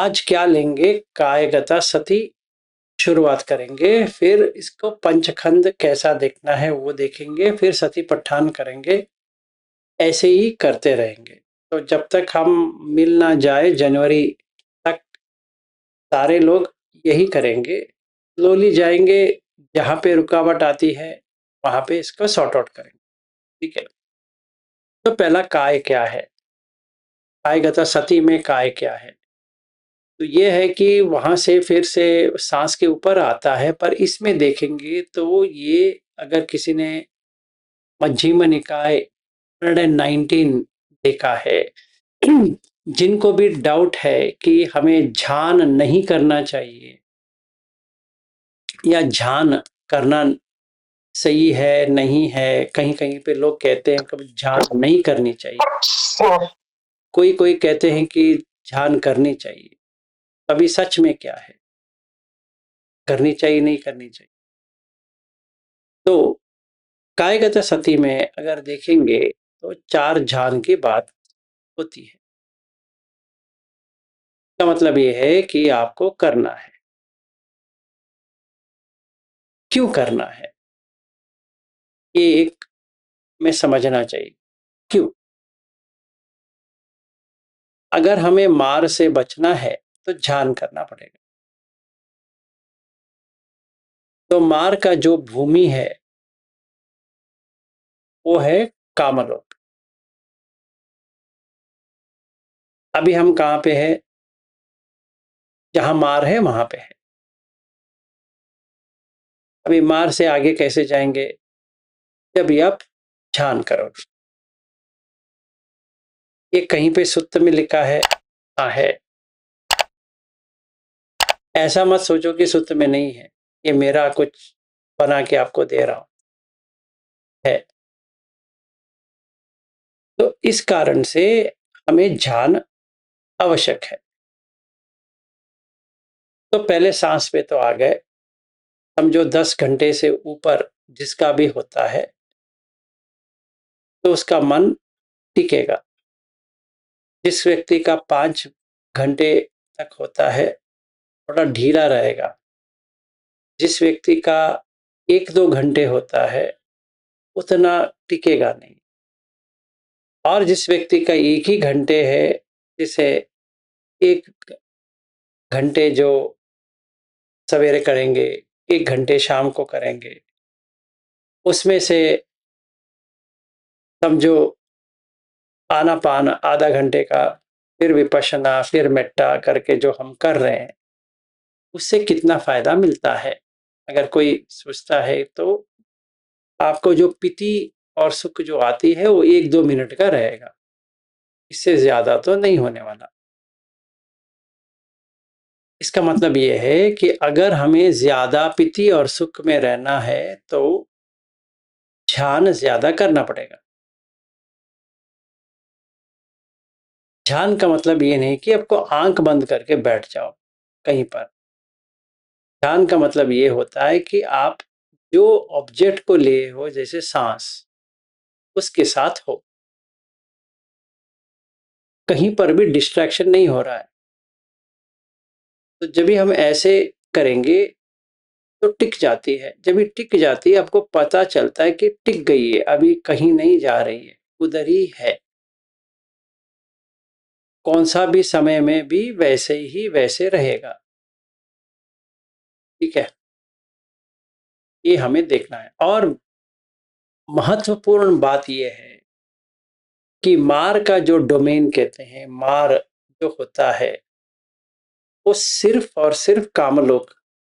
आज क्या लेंगे? कायगता सती शुरुआत करेंगे, फिर इसको पंचखंड कैसा देखना है वो देखेंगे, फिर सती पठान करेंगे। ऐसे ही करते रहेंगे। तो जब तक हम मिल ना जाए जनवरी तक, सारे लोग यही करेंगे। स्लोली जाएंगे, जहाँ पे रुकावट आती है वहां पे इसको सॉर्ट आउट करेंगे। ठीक है। तो पहला काय क्या है? कायगता सती में काय क्या है? तो ये है कि वहां से फिर से सांस के ऊपर आता है, पर इसमें देखेंगे तो ये अगर किसी ने मध्यम निकाय 119 देखा है, जिनको भी डाउट है कि हमें ध्यान नहीं करना चाहिए या ध्यान करना सही है नहीं है, कहीं कहीं पे लोग कहते हैं कि ध्यान नहीं करनी चाहिए, कोई कोई कहते हैं कि ध्यान करनी चाहिए। अभी सच में क्या है, करनी चाहिए नहीं करनी चाहिए? तो कायगत सती में अगर देखेंगे तो 4 ध्यान की बात होती है। इसका मतलब ये है कि आपको करना है। क्यों करना है, ये एक में समझना चाहिए। क्यों? अगर हमें मार से बचना है तो ध्यान करना पड़ेगा। तो मार का जो भूमि है वो है कामलोक। अभी हम कहाँ पे है? जहां मार है वहां पे है। अभी मार से आगे कैसे जाएंगे? जब आप ध्यान करोगे। ये कहीं पे सूत्र में लिखा है? हाँ है। ऐसा मत सोचो कि सूत्र में नहीं है, ये मेरा कुछ बना के आपको दे रहा हूं। है। तो इस कारण से हमें ध्यान आवश्यक है। तो पहले सांस पे तो आ गए। समझो 10 घंटे से ऊपर जिसका भी होता है तो उसका मन टिकेगा। जिस व्यक्ति का 5 घंटे तक होता है थोड़ा ढीला रहेगा। जिस व्यक्ति का 1-2 घंटे होता है उतना टिकेगा नहीं। और जिस व्यक्ति का एक ही घंटे है, जिसे 1 घंटे जो सवेरे करेंगे, 1 घंटे शाम को करेंगे, उसमें से समझो आनापान आधा घंटे का, फिर विपश्यना, फिर मेट्टा करके जो हम कर रहे हैं, उससे कितना फायदा मिलता है? अगर कोई सोचता है तो आपको जो पीति और सुख जो आती है वो 1-2 मिनट का रहेगा, इससे ज्यादा तो नहीं होने वाला। इसका मतलब ये है कि अगर हमें ज्यादा पीति और सुख में रहना है तो ध्यान ज्यादा करना पड़ेगा। ध्यान का मतलब ये नहीं कि आपको आंख बंद करके बैठ जाओ कहीं पर। ध्यान का मतलब ये होता है कि आप जो ऑब्जेक्ट को लिए हो, जैसे सांस, उसके साथ हो, कहीं पर भी डिस्ट्रैक्शन नहीं हो रहा है। तो जब भी हम ऐसे करेंगे तो टिक जाती है। जब भी टिक जाती है आपको पता चलता है कि टिक गई है, अभी कहीं नहीं जा रही है, उधर ही है। कौन सा भी समय में भी वैसे ही वैसे रहेगा। ठीक है। ये हमें देखना है। और महत्वपूर्ण बात यह है कि मार का जो डोमेन कहते हैं, मार जो होता है वो सिर्फ और सिर्फ कामलोक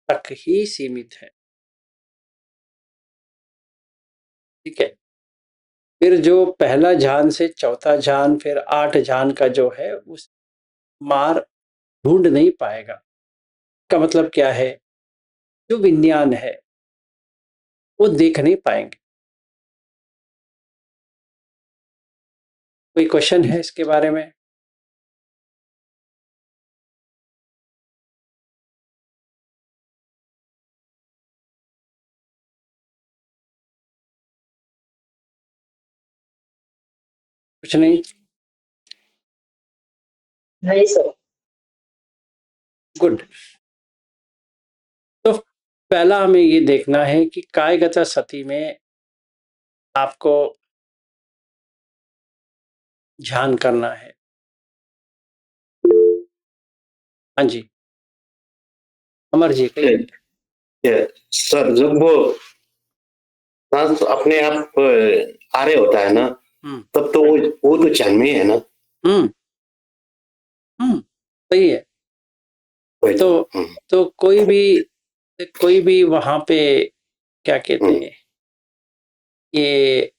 तक ही सीमित है। ठीक है। फिर जो पहला ध्यान से चौथा ध्यान, फिर 8 ध्यान का जो है, उस मार ढूंढ नहीं पाएगा। का मतलब क्या है? जो विज्ञान है वो देख नहीं पाएंगे। कोई क्वेश्चन है इसके बारे में? कुछ नहीं? नहीं सर। गुड। तो पहला हमें ये देखना है कि कायगत सती में आपको ध्यान करना है। हाँ जी, अमर जी कहिए। सर जब वो सांस अपने आप आ रहे होता है ना, तब तो वो तो ध्यान में ही है ना। सही है। तो कोई भी वहां पे क्या कहते हैं, ये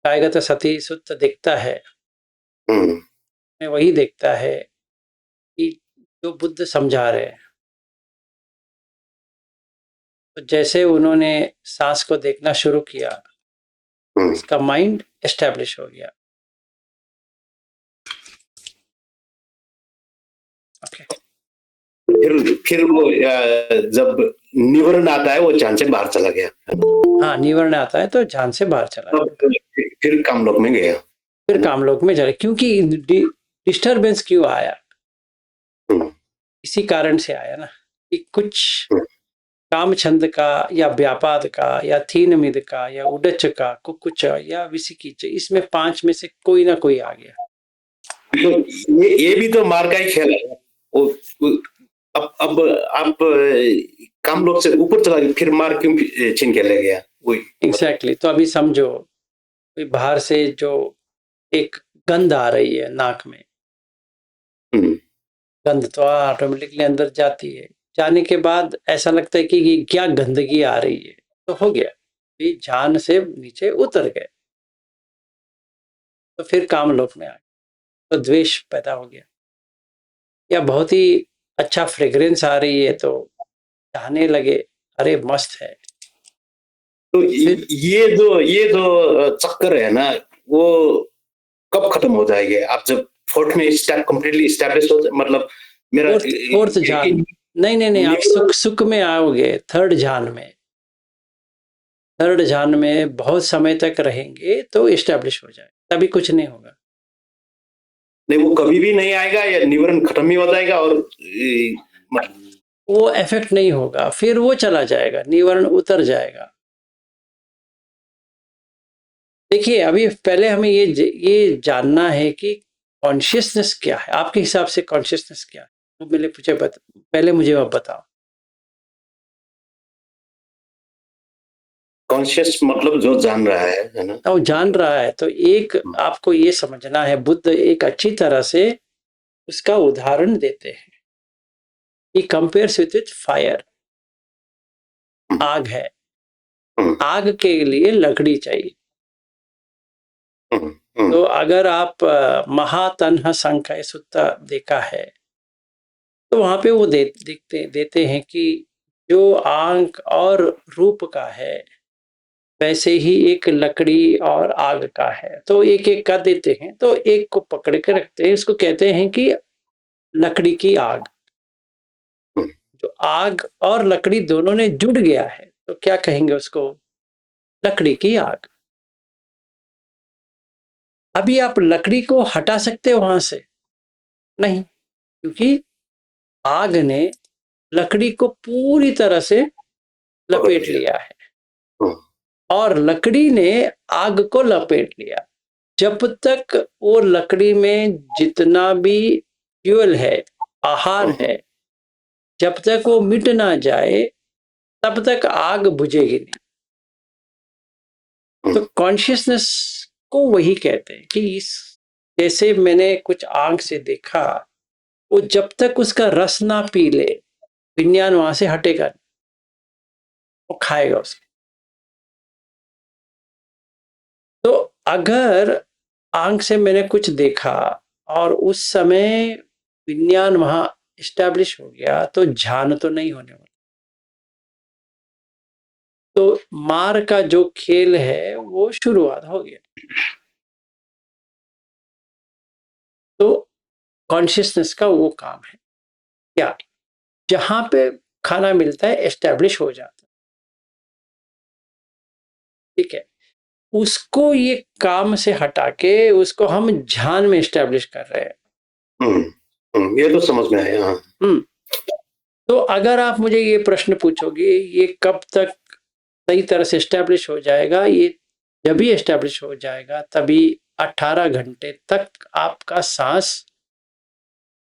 कायगत सती सुत दिखता है, मैं वही देखता है कि जो बुद्ध समझा रहे हैं। तो जैसे उन्होंने सांस को देखना शुरू किया, उसका माइंड एस्टेब्लिश हो गया। ओके। फिर वो जब निवरण आता है वो ध्यान से बाहर चला गया। हाँ, निवर्ण आता है तो ध्यान से बाहर चला गया। फिर कामलोक में गया। फिर कामलोक में चले, क्योंकि डिस्टरबेंस क्यों आया, इसी कारण से आया ना कि कुछ काम छंद का या व्यापाद का या थीन मिद का या उडच का कुकुच या विसिकिच, इसमें 5 में से कोई ना कोई आ गया। तो ये भी तो मार का ही खेल है। अब आप काम लोग से ऊपर चला गया, फिर मार क्यों छीन के ले गया वही। एग्जैक्टली। तो अभी समझो बाहर से जो एक गंध आ रही है नाक में, गंध तो ऑटोमेटिकली अंदर जाती है। जाने के बाद ऐसा लगता है कि ये क्या गंदगी आ रही है, तो हो गया ये जान से नीचे उतर गए। तो फिर कामलोक में आ गए, तो द्वेष पैदा हो गया। या बहुत ही अच्छा फ्रेग्रेंस आ रही है तो चाहने लगे, अरे मस्त है। तो ये जो चक्कर है ना, वो कब खत्म हो जाएंगे? आप जब फोर्थ में स्टेप कंप्लीटली एस्टैब्लिश हो, मतलब मेरा फोर्थ जान नहीं, आप सुख में आओगे। थर्ड जान में बहुत समय तक रहेंगे तो एस्टैब्लिश हो जाए, तभी कुछ नहीं होगा। नहीं, वो कभी भी नहीं आएगा या निवरण खत्म ही हो जाएगा और वो इफेक्ट नहीं होगा, फिर वो चला जाएगा, निवरण उतर जाएगा। देखिए, अभी पहले हमें ये जानना है कि कॉन्शियसनेस क्या है। आपके हिसाब से कॉन्शियसनेस क्या है, वो पहले मुझे आप बताओ। कॉन्शियस मतलब जो जान रहा है ना। तो जान रहा है, तो एक आपको ये समझना है, बुद्ध एक अच्छी तरह से उसका उदाहरण देते हैं। He compares with fire. आग है, आग के लिए लकड़ी चाहिए। तो अगर आप महातन्ह संख्या सुत्ता देखा है, तो वहां पे वो देते हैं कि जो आंख और रूप का है, वैसे ही एक लकड़ी और आग का है। तो एक एक का देते हैं, तो एक को पकड़ के रखते हैं, इसको कहते हैं कि लकड़ी की आग। जो आग और लकड़ी दोनों ने जुड़ गया है, तो क्या कहेंगे उसको? लकड़ी की आग। अभी आप लकड़ी को हटा सकते हो वहां से? नहीं, क्योंकि आग ने लकड़ी को पूरी तरह से लपेट लिया है और लकड़ी ने आग को लपेट लिया। जब तक वो लकड़ी में जितना भी फ्यूल है, आहार है, जब तक वो मिट ना जाए, तब तक आग बुझेगी नहीं। तो कॉन्शियसनेस को वही कहते हैं कि इस जैसे मैंने कुछ आंख से देखा, वो जब तक उसका रस ना पी ले, विज्ञान वहां से हटेगा, वो खाएगा उसको। तो अगर आंख से मैंने कुछ देखा और उस समय विज्ञान वहां इस्टेब्लिश हो गया, तो ध्यान तो नहीं होने वाला। तो मार का जो खेल है वो शुरुआत हो गया। तो कॉन्शियसनेस का वो काम है क्या, जहां पे खाना मिलता है एस्टेब्लिश हो जाता है। ठीक है, उसको ये काम से हटा के उसको हम ध्यान में एस्टेब्लिश कर रहे हैं। ये तो समझ में आया। तो अगर आप मुझे ये प्रश्न पूछोगे, ये कब तक सही तरह से एस्टैब्लिश हो जाएगा, ये जब भी एस्टैब्लिश हो जाएगा तभी 18 घंटे तक आपका सांस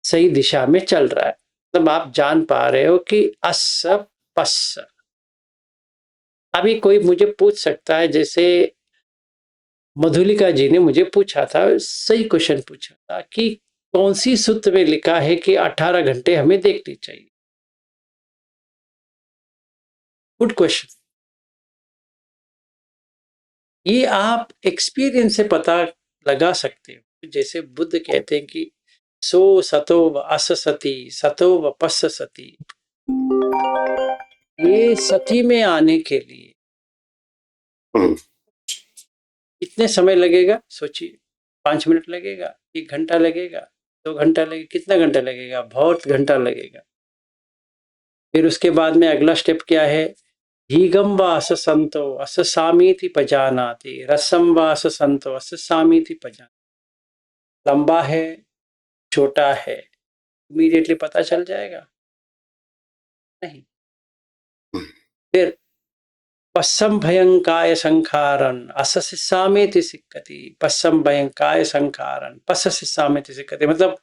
सही दिशा में चल रहा है, तब आप जान पा रहे हो कि अस पस। अभी कोई मुझे पूछ सकता है, जैसे मधुलिका जी ने मुझे पूछा था, सही क्वेश्चन पूछा था कि कौन सी सूत्र में लिखा है कि 18 घंटे हमें देखनी चाहिए। Good question. ये आप एक्सपीरियंस से पता लगा सकते हो। जैसे बुद्ध कहते हैं कि सो सतो व अस सती, सतो व पस्स सती। ये सती में आने के लिए कितने समय लगेगा सोचिए। 5 मिनट लगेगा, 1 घंटा लगेगा, 2 घंटा लगेगा, कितना घंटा लगेगा? बहुत घंटा लगेगा। फिर उसके बाद में अगला स्टेप क्या है? हीगम व अस संतो अस सामीति पजानाति, रसम व अस संतो अस सामीति पजानाति। लंबा है, छोटा है, इमीडिएटली पता चल जाएगा? नहीं। फिर पश्चम भयंकाय संखारन अस सामेति सिक्कति, पश्चम भयंकाय संखारन पश्च सामेति सिक्कति। मतलब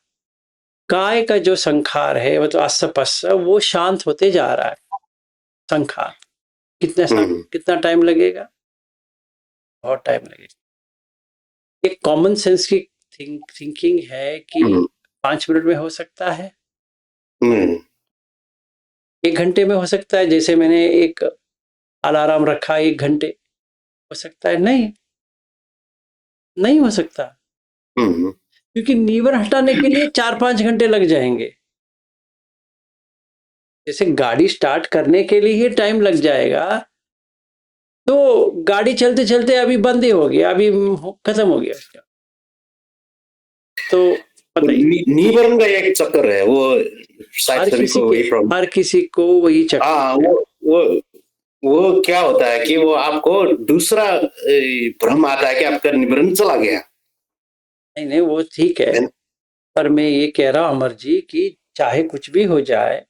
काय का जो संखार है, मतलब अस पश्च, वो शांत होते जा रहा है। संखार कितना टाइम लगेगा? बहुत टाइम लगेगा। एक कॉमन सेंस की थिंकिंग है कि 5 मिनट में हो सकता है, 1 घंटे में हो सकता है। जैसे मैंने एक अलार्म रखा, 1 घंटे हो सकता है। नहीं, नहीं हो सकता, क्योंकि नीवर हटाने के लिए 4-5 घंटे लग जाएंगे। जैसे गाड़ी स्टार्ट करने के लिए ही टाइम लग जाएगा, तो गाड़ी चलते चलते अभी बंद ही हो गया, अभी खत्म हो गया उसका। तो बताइए, नीवरण का एक चक्कर है वो, शायद हर किसी को वही चक्कर। हाँ, वो क्या होता है कि वो आपको दूसरा भ्रम आता है कि आपका निवरण चला गया। नहीं नहीं, वो ठीक है, पर मैं ये कह रहा हूँ अमर जी कि चाहे कुछ भी हो जाए,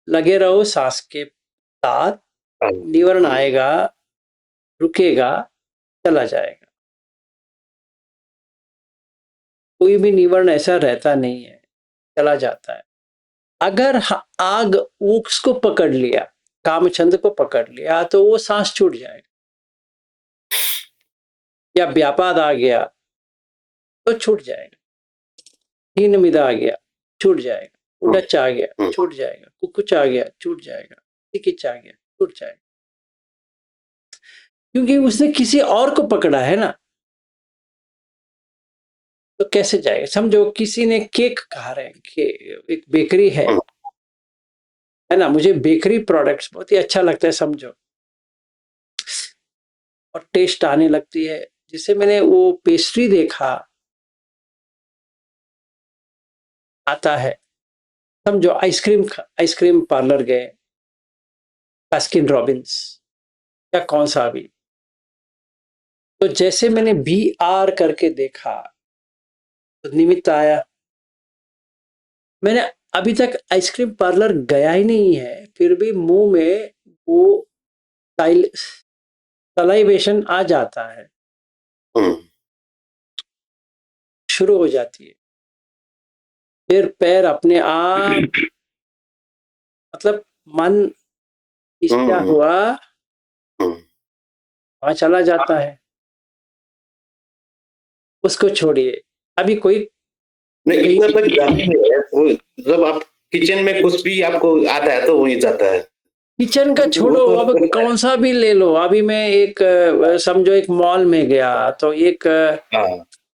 लगे रहो सांस के साथ। निवरण आएगा, रुकेगा, चला जाएगा। कोई भी निवरण ऐसा रहता नहीं है, चला जाता है। अगर आग उसको पकड़ लिया, कामचंद को पकड़ लिया, तो वो सांस छूट जाएगा। या व्यापाद आ गया तो छूट जाएगा, हीन मिदा आ गया छूट जाएगा, उडच आ गया छूट जाएगा, कुकुच आ गया छूट जाएगा, टिकिच आ गया छूट जाएगा, क्योंकि उसने किसी और को पकड़ा है ना। तो कैसे जाएगा? समझो किसी ने केक खा रहे हैं, एक बेकरी है ना, मुझे बेकरी प्रोडक्ट्स बहुत ही अच्छा लगता है, समझो, और टेस्ट आने लगती है। जिसे मैंने वो पेस्ट्री देखा आता है, समझो आइसक्रीम पार्लर गए, बास्किन रॉबिन्स या कौन सा भी, तो जैसे मैंने BR करके देखा तो निमित्त आया। मैंने अभी तक आइसक्रीम पार्लर गया ही नहीं है, फिर भी मुंह में वो सलाइवेशन आ जाता है, शुरू हो जाती है। फिर पैर अपने आप, मतलब मन क्या हुआ, वहां चला जाता है। उसको छोड़िए, अभी कोई नहीं, इतना तक जाते हैं वो, जब आप किचन में कुछ भी आपको आता है तो वही जाता है। किचन का छोड़ो, अब कौन सा भी ले लो। अभी मैं एक समझो एक मॉल में गया, तो एक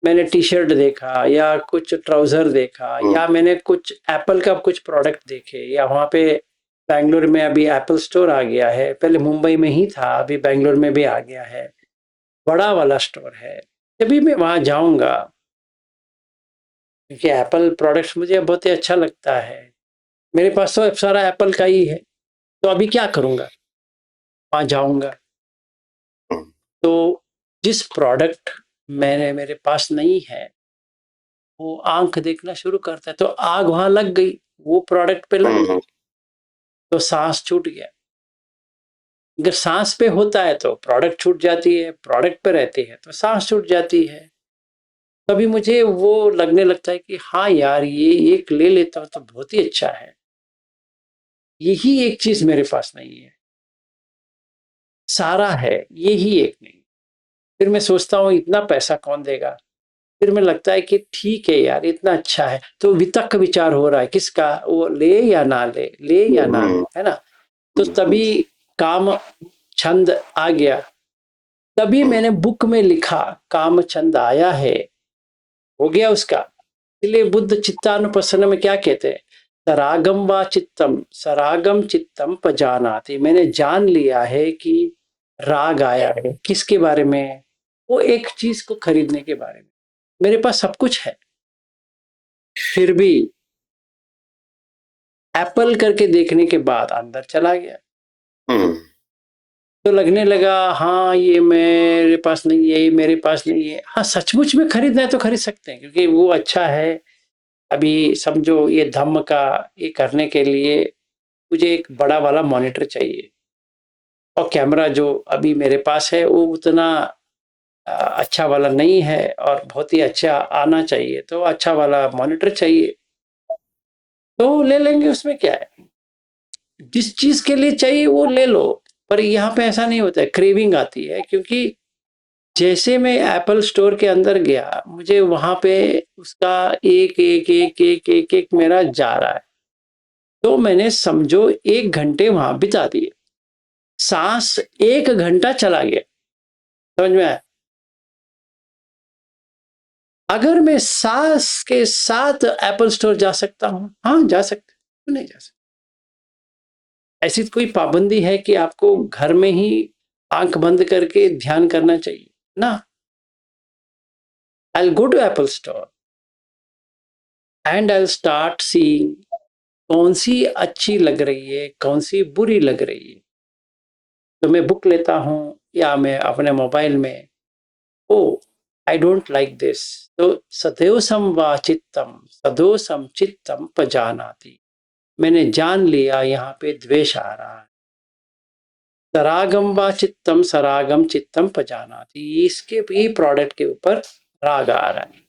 मैंने टी शर्ट देखा, या कुछ ट्राउजर देखा, या मैंने कुछ एप्पल का कुछ प्रोडक्ट देखे, या वहाँ पे बेंगलोर में अभी एप्पल स्टोर आ गया है, पहले मुंबई में ही था, अभी बेंगलोर में भी आ गया है, बड़ा वाला स्टोर है। जब मैं वहाँ जाऊँगा, क्योंकि एप्पल प्रोडक्ट्स मुझे बहुत ही अच्छा लगता है, मेरे पास तो सारा एप्पल का ही है, तो अभी क्या करूँगा? वहाँ जाऊँगा तो जिस प्रोडक्ट मेरे पास नहीं है, वो आंख देखना शुरू करता है, तो आग वहां लग गई। वो प्रोडक्ट पे लग गया, हम्म, तो सांस छूट गया। अगर सांस पे होता है तो प्रोडक्ट छूट जाती है, प्रोडक्ट पे रहती है तो सांस छूट जाती है। तभी मुझे वो लगने लगता है कि हाँ यार, ये एक ले लेता हूँ तो बहुत ही अच्छा है। यही एक चीज मेरे पास नहीं है, सारा है, यही एक नहीं। फिर मैं सोचता हूँ इतना पैसा कौन देगा। फिर मैं लगता है कि ठीक है यार, इतना अच्छा है, तो वितर्क विचार हो रहा है किसका, वो ले या ना ले, ले या ना ले, हम्म, है ना। तो तभी काम छंद आ गया। तभी मैंने बुक में लिखा, काम छंद आया है, हो गया उसका। इसलिए बुद्ध चित्तानुपसन में क्या कहते हैं, सरागम व चित्तम, सरागम चित्तम पजानाति। मैंने जान लिया है कि राग आया है, किसके बारे में, वो एक चीज को खरीदने के बारे में। मेरे पास सब कुछ है, फिर भी एप्पल करके देखने के बाद अंदर चला गया। हम्म, तो लगने लगा हाँ ये मेरे पास नहीं है, ये मेरे पास नहीं है। हाँ, सचमुच में खरीदना है तो खरीद सकते हैं, क्योंकि वो अच्छा है। अभी समझो ये धम्म का ये करने के लिए मुझे एक बड़ा वाला मॉनिटर चाहिए, और कैमरा जो अभी मेरे पास है वो उतना अच्छा वाला नहीं है, और बहुत ही अच्छा आना चाहिए, तो अच्छा वाला मॉनिटर चाहिए। तो ले लेंगे, उसमें क्या है, जिस चीज के लिए चाहिए वो ले लो। पर यहाँ पे ऐसा नहीं होता है, क्रेविंग आती है। क्योंकि जैसे मैं एप्पल स्टोर के अंदर गया, मुझे वहां पे उसका एक एक एक एक एक एक मेरा जा रहा है। तो मैंने समझो 1 घंटे वहां बिता दिए, सांस 1 घंटा चला गया। समझ में आया। अगर मैं सांस के साथ एप्पल स्टोर जा सकता हूँ, हाँ जा सकते, क्यों नहीं जा सकता। ऐसी कोई पाबंदी है कि आपको घर में ही आंख बंद करके ध्यान करना चाहिए ना। I go to Apple store and I start seeing कौन सी अच्छी लग रही है, कौन सी बुरी लग रही है। तो मैं बुक लेता हूँ, या मैं अपने मोबाइल में, ओ आई डोंट लाइक दिस, तो सदैव समवाचित्तम सदो समचित्तम पजानाति। मैंने जान लिया यहाँ पे द्वेष आ रहा है। सरागम व चित्तम सरागम चित्तम पजानाति, इसके भी प्रोडक्ट के ऊपर राग आ रहा है,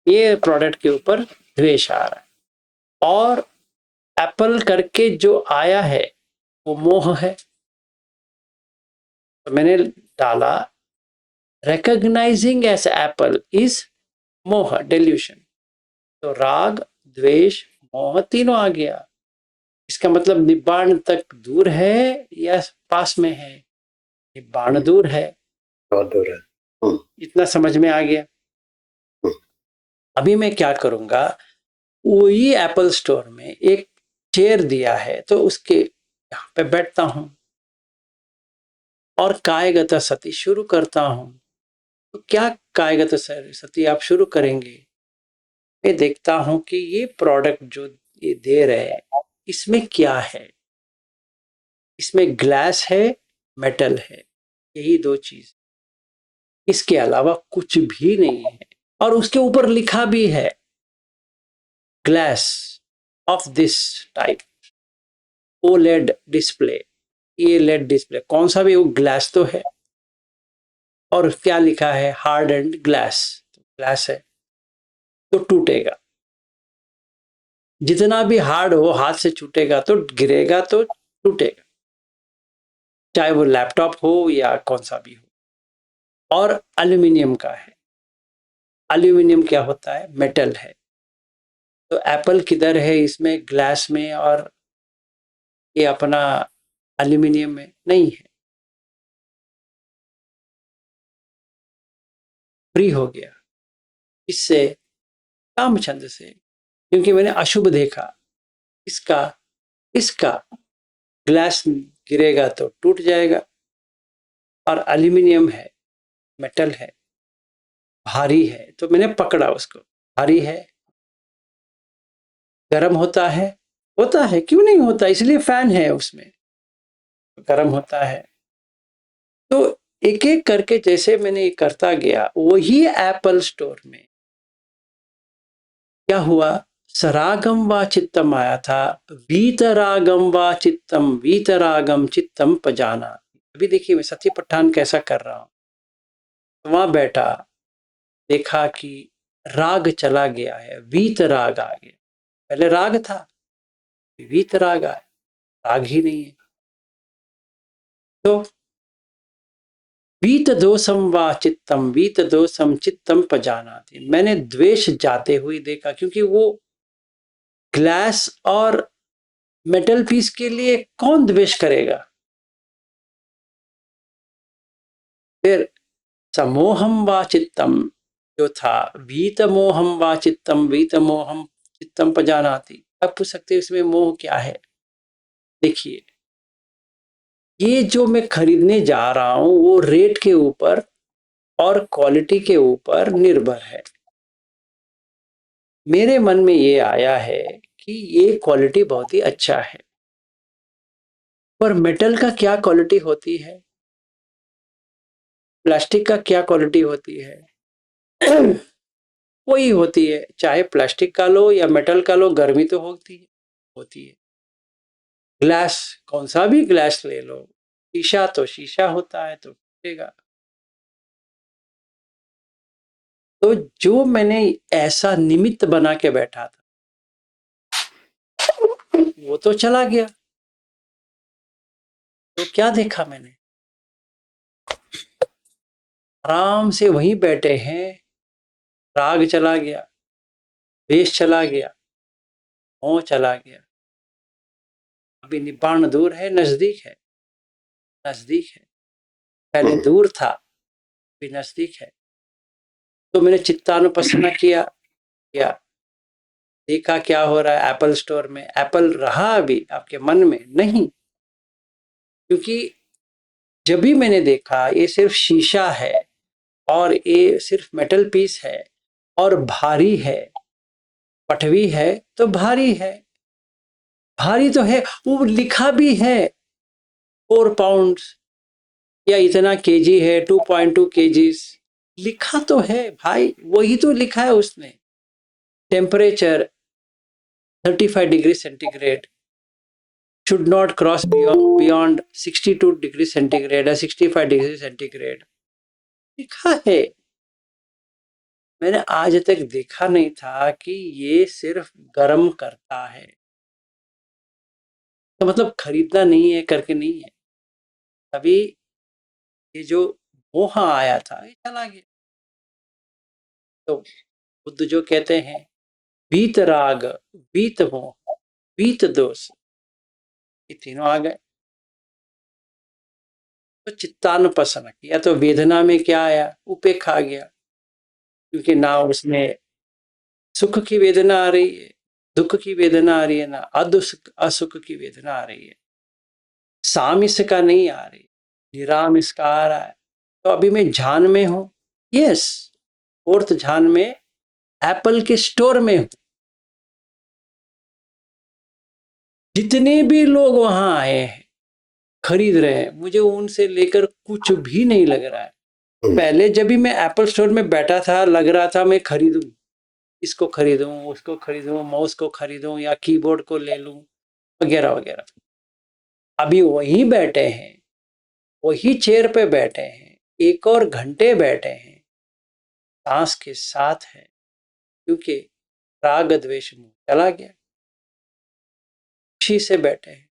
ये प्रोडक्ट के ऊपर द्वेष आ रहा है। और एप्पल करके जो आया है वो मोह है। तो मैंने डाला, recognizing as apple is मोह, delusion। तो राग, द्वेष, मोह तीनों आ गया। इसका मतलब निब्बाण तक दूर है या पास में है। निब्बाण दूर है, बहुत दूर है। इतना समझ में आ गया। अभी मैं क्या करूंगा, वही एप्पल स्टोर में एक चेयर दिया है, तो उसके यहाँ पे बैठता हूं और कायगत सती शुरू करता हूं। तो क्या कायगत सती आप शुरू करेंगे, मैं देखता हूं कि ये प्रोडक्ट जो ये दे रहे हैं, इसमें क्या है। इसमें ग्लास है, मेटल है, यही दो चीज, इसके अलावा कुछ भी नहीं है। और उसके ऊपर लिखा भी है, glass of this type, OLED display. ये लेड डिस्प्ले कौन सा भी, वो ग्लास तो है। और क्या लिखा है, हार्ड एंड ग्लास, ग्लास है तो टूटेगा। जितना भी हार्ड हो, हाथ से छूटेगा तो गिरेगा तो टूटेगा, चाहे वो लैपटॉप हो या कौन सा भी हो। और एल्यूमिनियम का है। एल्यूमिनियम क्या होता है, मेटल है। तो एप्पल किधर है इसमें, ग्लास में, और ये अपना एल्यूमिनियम में नहीं है। फ्री हो गया, इससे, काम छंद से। क्योंकि मैंने अशुभ देखा, इसका इसका ग्लास गिरेगा तो टूट जाएगा, और एल्यूमिनियम है, मेटल है, भारी है, तो मैंने पकड़ा उसको। भारी है, गर्म होता है, क्यों नहीं होता, इसलिए फैन है उसमें, गर्म होता है। तो एक एक करके जैसे मैंने करता गया, वही एप्पल स्टोर में क्या हुआ, सरागम वा चित्तम आया था, वीतरागम वा चित्तम, वीतरागम चित्तम पजाना। अभी देखिए मैं सती पठान कैसा कर रहा हूं। वहां बैठा, देखा कि राग चला गया है, वीत राग आ गया। पहले राग था, वीत राग आया, राग ही नहीं है। तो वीत दोषम वा चित्तम, वीत दोषम चित्तम पजानाति। मैंने द्वेष जाते हुए देखा, क्योंकि वो ग्लास और मेटल पीस के लिए कौन द्वेष करेगा। फिर समोहम वा चित्तम जो था, वीत मोहम वा चित्तम, वीत मोहम चित्तम पजानाति। अब पूछ सकते इसमें मोह क्या है। देखिए, ये जो मैं खरीदने जा रहा हूं वो रेट के ऊपर और क्वालिटी के ऊपर निर्भर है। मेरे मन में ये आया है कि ये क्वालिटी बहुत ही अच्छा है, पर मेटल का क्या क्वालिटी होती है, प्लास्टिक का क्या क्वालिटी होती है, वही होती है। चाहे प्लास्टिक का लो या मेटल का लो, गर्मी तो होती है। ग्लास, कौन सा भी ग्लास ले लो, शीशा तो शीशा होता है, तो फटेगा। तो जो मैंने ऐसा निमित्त बना के बैठा था वो तो चला गया। तो क्या देखा मैंने, आराम से वहीं बैठे हैं, राग चला गया, देश चला गया, मोह चला गया। अभी निब्बाण दूर है, नजदीक है, नजदीक है। पहले दूर था, अभी नजदीक है। तो मैंने चित्तानुपसना किया, देखा क्या हो रहा है एप्पल स्टोर में। एप्पल रहा अभी आपके मन में नहीं, क्योंकि जब भी मैंने देखा ये सिर्फ शीशा है और ये सिर्फ मेटल पीस है और भारी है, पटवी है तो भारी है, भारी तो है, वो लिखा भी है 4 पाउंड या इतना केजी है, 2.2 केजीज लिखा तो है भाई, वही तो लिखा है उसने। Temperature 35 degree centigrade, should not cross beyond 62 degree centigrade या 65 डिग्री सेंटीग्रेड लिखा है। मैंने आज तक देखा नहीं था कि ये सिर्फ गर्म करता है, तो मतलब खरीदना नहीं है करके नहीं है। अभी ये जो मोह आया था ये चला गया। तो बुद्ध जो कहते हैं वीत राग, वीत मोह, वीत दोष, ये तीनों आ गए। तो चित्तानुपसन किया तो वेदना में क्या आया, उपेक्षा आ गया, क्योंकि ना उसमें सुख की वेदना आ रही है, दुख की वेदना आ रही है, ना असुख की वेदना आ रही है, सामिस का नहीं आ रही, निरामिस का आ रहा है। तो अभी मैं ध्यान में हूं, यस, फोर्थ ध्यान में एप्पल के स्टोर में हूं। जितने भी लोग वहां आए हैं खरीद रहे हैं, मुझे उनसे लेकर कुछ भी नहीं लग रहा है। पहले जब भी मैं एप्पल स्टोर में बैठा था लग रहा था मैं खरीदूं, इसको खरीदूं, उसको खरीदूं, माउस को खरीदूं या कीबोर्ड को ले लूं, वगैरह वगैरह। अभी वहीं बैठे हैं, वही चेयर पे बैठे हैं, 1 और घंटे बैठे हैं, सांस के साथ है, क्योंकि राग द्वेष मुंह चला गया, खुशी से बैठे हैं।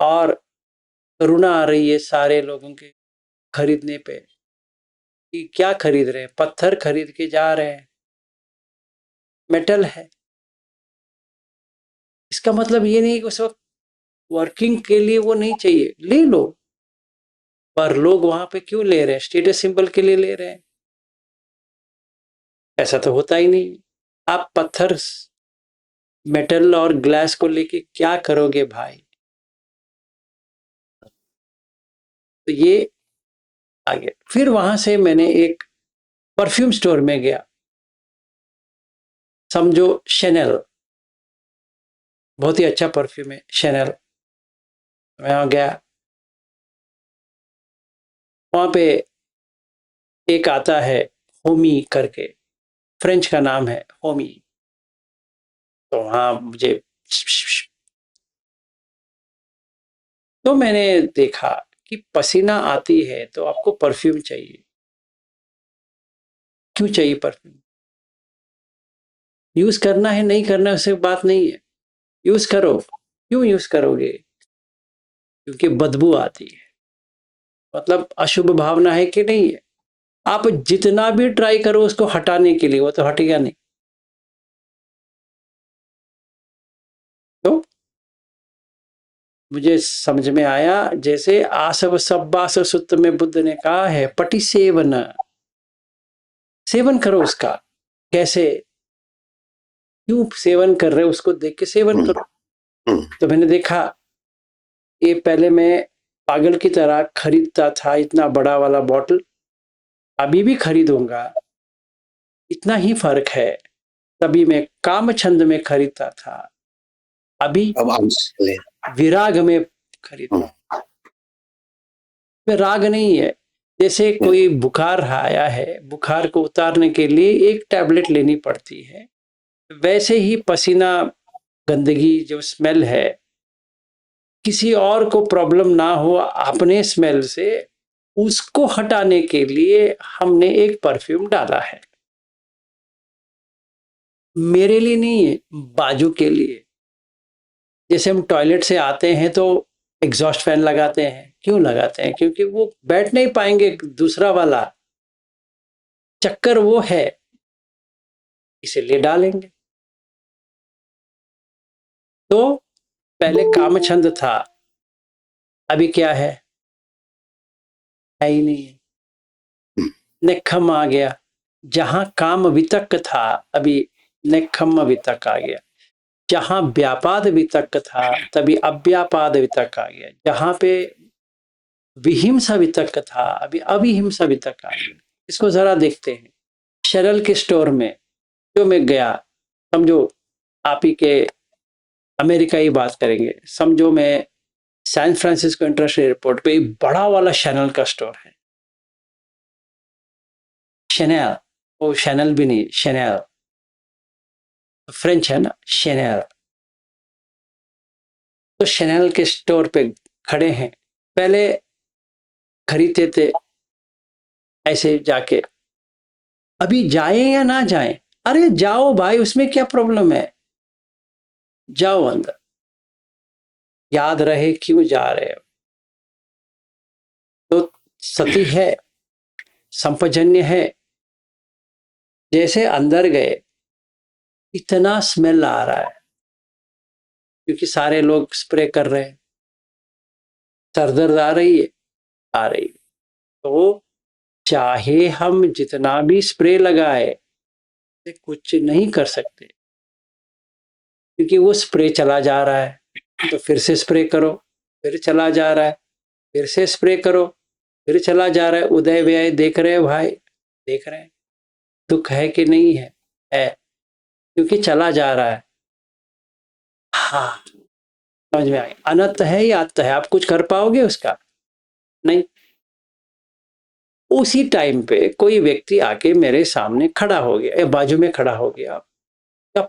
और करुणा आ रही है सारे लोगों के खरीदने पे कि क्या खरीद रहे हैं, पत्थर खरीद के जा रहे हैं, मेटल है। इसका मतलब ये नहीं कि उस वक्त वर्किंग के लिए वो नहीं चाहिए, ले लो, पर लोग वहां पे क्यों ले रहे हैं, स्टेटस सिंबल के लिए ले रहे हैं। ऐसा तो होता ही नहीं। आप पत्थर, मेटल और ग्लास को लेके क्या करोगे भाई। तो ये आगे फिर वहां से मैंने एक परफ्यूम स्टोर में गया, समझो शैनल, बहुत ही अच्छा परफ्यूम है शैनल। मैं वहां गया, वहां पे एक आता है होमी करके, फ्रेंच का नाम है होमी। तो वहाँ मुझे तो मैंने देखा कि पसीना आती है तो आपको परफ्यूम चाहिए। क्यों चाहिए परफ्यूम? यूज करना है नहीं करना है उससे बात नहीं है, यूज करो। क्यों यूज करोगे? क्योंकि बदबू आती है, मतलब अशुभ भावना है कि नहीं है। आप जितना भी ट्राई करो उसको हटाने के लिए, वो तो हटेगा नहीं। तो मुझे समझ में आया, जैसे आसव सब्बास सुत्त में बुद्ध ने कहा है, पटी सेवन, सेवन करो उसका। कैसे? क्यों सेवन कर रहे हो उसको देख के सेवन करो। तो मैंने देखा, ये पहले मैं पागल की तरह खरीदता था इतना बड़ा वाला बॉटल, अभी भी खरीदूंगा, इतना ही फर्क है। तभी मैं काम छंद में खरीदता था, अभी अब विराग में खरीदता। राग नहीं है। जैसे कोई बुखार आया है, बुखार को उतारने के लिए एक टैबलेट लेनी पड़ती है, वैसे ही पसीना, गंदगी जो स्मेल है, किसी और को प्रॉब्लम ना हो अपने स्मेल से, उसको हटाने के लिए हमने एक परफ्यूम डाला है। मेरे लिए नहीं है, बाजू के लिए। जैसे हम टॉयलेट से आते हैं तो एग्जॉस्ट फैन लगाते हैं, क्यों लगाते हैं? क्योंकि वो बैठ नहीं पाएंगे दूसरा वाला, चक्कर वो है, इसीलिए डालेंगे। तो पहले कामछंद था, अभी क्या है ही नहीं है। नेखम आ गया। जहां काम वितक था, अभी नेखम वितक आ गया। जहां व्यापाद वितक था, तभी अव्यापाद वितक आ गया। जहां पे विहिंसा वितक था, अभी अविहिंसा वितक आ गया। इसको जरा देखते हैं। शरल के स्टोर में जो मैं गया, समझो आप ही के अमेरिका ही बात करेंगे, समझो मैं सैन फ्रांसिस्को इंटरनेशनल एयरपोर्ट पे बड़ा वाला शैनल का स्टोर है। शैनल, वो शैनल भी नहीं, शैनल फ्रेंच है ना, शैनल। तो शैनल के स्टोर पे खड़े हैं, पहले खरीदते थे ऐसे जाके, अभी जाए या ना जाए? अरे जाओ भाई, उसमें क्या प्रॉब्लम है, जाओ अंदर। याद रहे क्यों जा रहे हो। तो सती है, संपजन्य है। जैसे अंदर गए, इतना स्मेल आ रहा है, क्योंकि सारे लोग स्प्रे कर रहे हैं। सरदर्द आ रही है, आ रही है। तो चाहे हम जितना भी स्प्रे लगाए, कुछ नहीं कर सकते, क्योंकि वो स्प्रे चला जा रहा है। तो फिर से स्प्रे करो, फिर चला जा रहा है, फिर से स्प्रे करो, फिर चला जा रहा है। उदय व्यय देख रहे हैं भाई, देख रहे हैं। दुख है कि नहीं है? है, क्योंकि चला जा रहा है। हाँ, समझ में आ गया। अनंत है या अत है, आप कुछ कर पाओगे उसका? नहीं। उसी टाइम पे कोई व्यक्ति आके मेरे सामने खड़ा हो गया या बाजू में खड़ा हो गया, आपका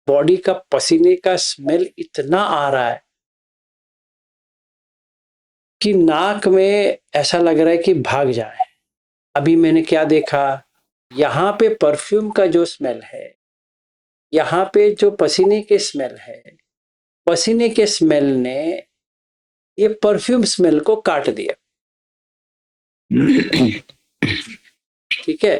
बॉडी का पसीने का स्मेल इतना आ रहा है कि नाक में ऐसा लग रहा है कि भाग जाए। अभी मैंने क्या देखा, यहाँ पे परफ्यूम का जो स्मेल है, यहाँ पे जो पसीने के स्मेल है, पसीने के स्मेल ने ये परफ्यूम स्मेल को काट दिया। ठीक है,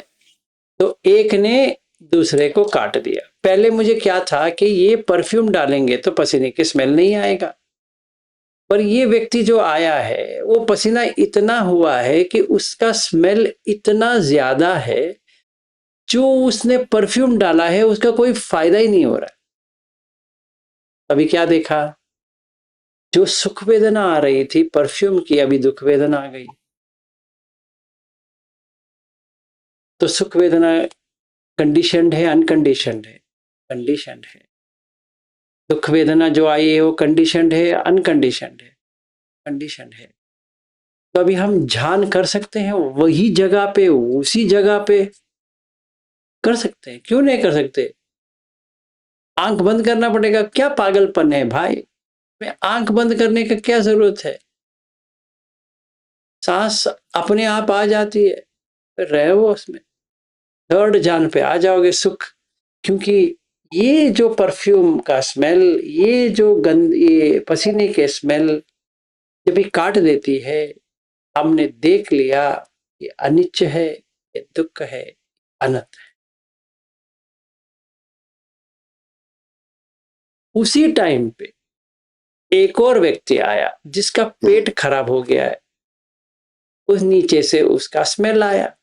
तो एक ने दूसरे को काट दिया। पहले मुझे क्या था कि ये परफ्यूम डालेंगे तो पसीने की स्मेल नहीं आएगा, पर ये व्यक्ति जो आया है वो पसीना इतना हुआ है कि उसका स्मेल इतना ज्यादा है, जो उसने परफ्यूम डाला है उसका कोई फायदा ही नहीं हो रहा है। अभी क्या देखा, जो सुख वेदना आ रही थी परफ्यूम की, अभी दुख वेदना आ गई। तो सुख वेदना कंडीशनड है, अनकंडीशनड है? कंडीशनड है। दुख वेदना जो आई है वो कंडीशनड है, अनकंडीशनड है? कंडीशनड है। तो अभी हम ध्यान कर सकते हैं वही जगह पे, उसी जगह पे कर सकते हैं, क्यों नहीं कर सकते? आंख बंद करना पड़ेगा। क्या पागलपन है भाई, में आंख बंद करने की क्या जरूरत है, सांस अपने आप आ जाती है, फिर रहो उसमें, थर्ड जान पे आ जाओगे सुख। क्योंकि ये जो परफ्यूम का स्मेल, ये जो गंद, ये पसीने के स्मेल जब ये काट देती है, हमने देख लिया ये अनिच्च है, ये दुख है, अनंत है। उसी टाइम पे एक और व्यक्ति आया जिसका पेट खराब हो गया है, उस नीचे से उसका स्मेल आया,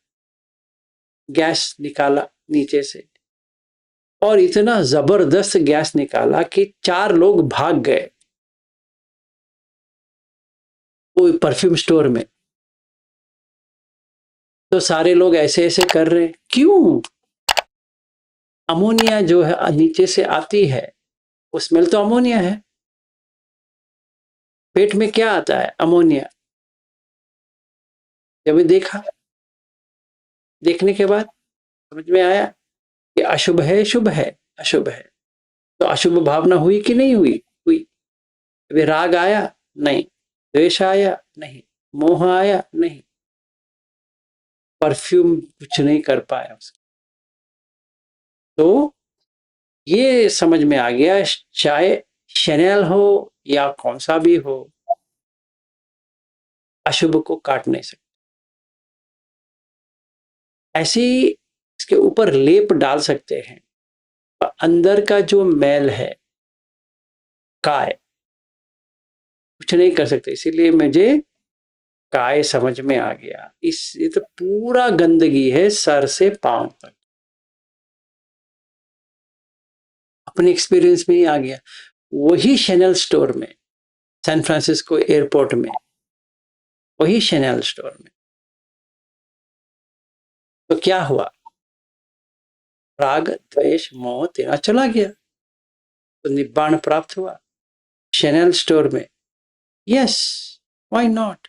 गैस निकाला नीचे से, और इतना जबरदस्त गैस निकाला कि 4 लोग भाग गए वो परफ्यूम स्टोर में। तो सारे लोग ऐसे ऐसे कर रहे हैं, क्यों? अमोनिया जो है नीचे से आती है, वो स्मेल तो अमोनिया है। पेट में क्या आता है? अमोनिया। जब देखा, देखने के बाद समझ में आया कि अशुभ है, शुभ है, अशुभ है। तो अशुभ भावना हुई कि नहीं हुई? हुई। अभी राग आया? नहीं। द्वेष आया? नहीं। मोह आया? नहीं। परफ्यूम कुछ नहीं कर पाया उसका। तो ये समझ में आ गया, चाहे शैनेल हो या कौन सा भी हो, अशुभ को काट नहीं सकते। ऐसे ही इसके ऊपर लेप डाल सकते हैं। अंदर का जो मैल है, काय, कुछ नहीं कर सकते। इसीलिए मुझे काय समझ में आ गया। ये तो पूरा गंदगी है सर से पांव तक, अपने एक्सपीरियंस में ही आ गया। वही शैनल स्टोर में, सैन फ्रांसिस्को एयरपोर्ट में, वही शैनल स्टोर में, तो क्या हुआ? राग द्वेष मोह तेरा चला गया, तो निब्बाण प्राप्त हुआ शैनल स्टोर में। यस, व्हाई नॉट,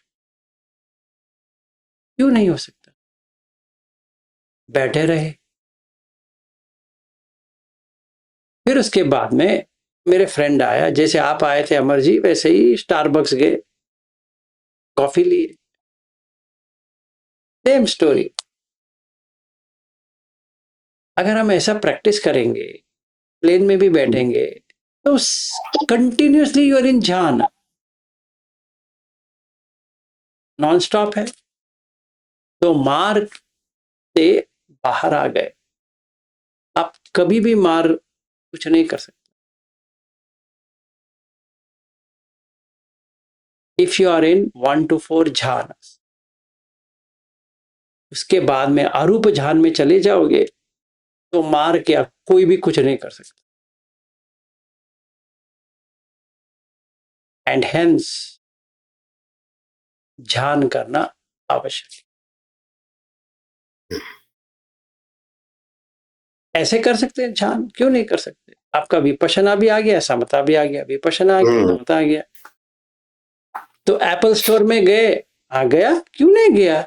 क्यों नहीं हो सकता? बैठे रहे। फिर उसके बाद में मेरे फ्रेंड आया, जैसे आप आए थे अमर जी, वैसे ही स्टारबक्स गए, कॉफी लिए, सेम स्टोरी। अगर हम ऐसा प्रैक्टिस करेंगे, प्लेन में भी बैठेंगे, तो कंटिन्यूसली यू आर इन ध्यान, नॉन स्टॉप है। तो मार से बाहर आ गए। आप कभी भी मार कुछ नहीं कर सकते। If you are in 1 to 4 ध्यान, उसके बाद में अरूप ध्यान में चले जाओगे, तो मार के कोई भी कुछ नहीं कर सकता। एंड हेंस ध्यान करना आवश्यक है। ऐसे कर सकते हैं ध्यान, क्यों नहीं कर सकते? आपका विपश्यना भी आ गया, समता भी आ गया, विपश्यना आ गया, समता आ गया। तो एप्पल स्टोर में गए, आ गया, क्यों नहीं गया?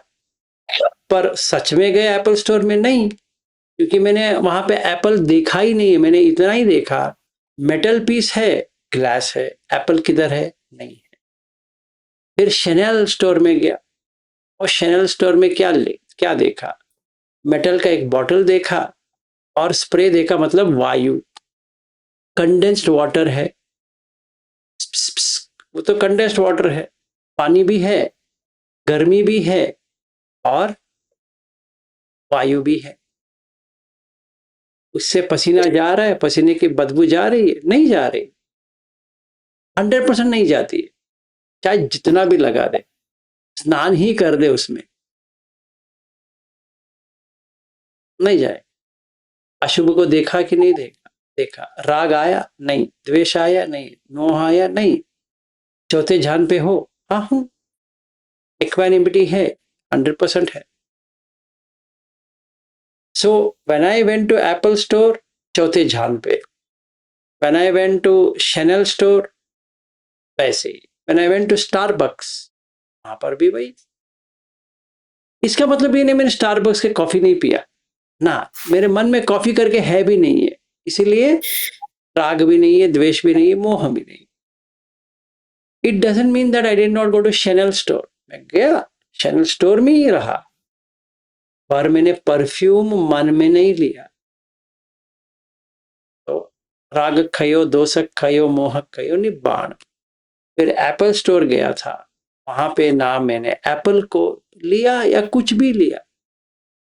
पर सच में गए एप्पल स्टोर में? नहीं, क्योंकि मैंने वहां पे एप्पल देखा ही नहीं है। मैंने इतना ही देखा, मेटल पीस है, ग्लास है, एप्पल किधर है? नहीं है। फिर शैनल स्टोर में गया, और शैनल स्टोर में क्या देखा? मेटल का एक बॉटल देखा, और स्प्रे देखा, मतलब वायु, कंडेंस्ड वाटर है। वो तो कंडेंस्ड वाटर है, पानी भी है, गर्मी भी है, और वायु भी है। उससे पसीना जा रहा है, पसीने की बदबू जा रही है? नहीं जा रही, 100% नहीं जाती है। चाहे जितना भी लगा दे, स्नान ही कर दे उसमें, नहीं जाए। अशुभ को देखा कि नहीं देखा? देखा। राग आया? नहीं। द्वेष आया? नहीं। मोह आया? नहीं। चौथे ध्यान पे हो? हाँ हूं। इक्वानिमिटी है, 100% है। So when I went to Apple store, चौथे ध्यान पे। When I went to Chanel store, वैसे ही। When I went to Starbucks, वहां पर भी वही। इसका मतलब ये नहीं मैंने स्टारबक्स के कॉफी नहीं पिया ना, मेरे मन में कॉफी करके है भी नहीं है। इसीलिए राग भी नहीं है, द्वेष भी नहीं है, मोह भी नहीं। It doesn't mean that I did not go to Chanel store. मैं गया, शैनल स्टोर में ही रहा, पर मैंने परफ्यूम मन में नहीं लिया। तो राग खयो, दोषक खयो, मोहक खयो, निब्बाण। फिर एप्पल स्टोर गया था, वहां पे ना मैंने एप्पल को लिया या कुछ भी लिया।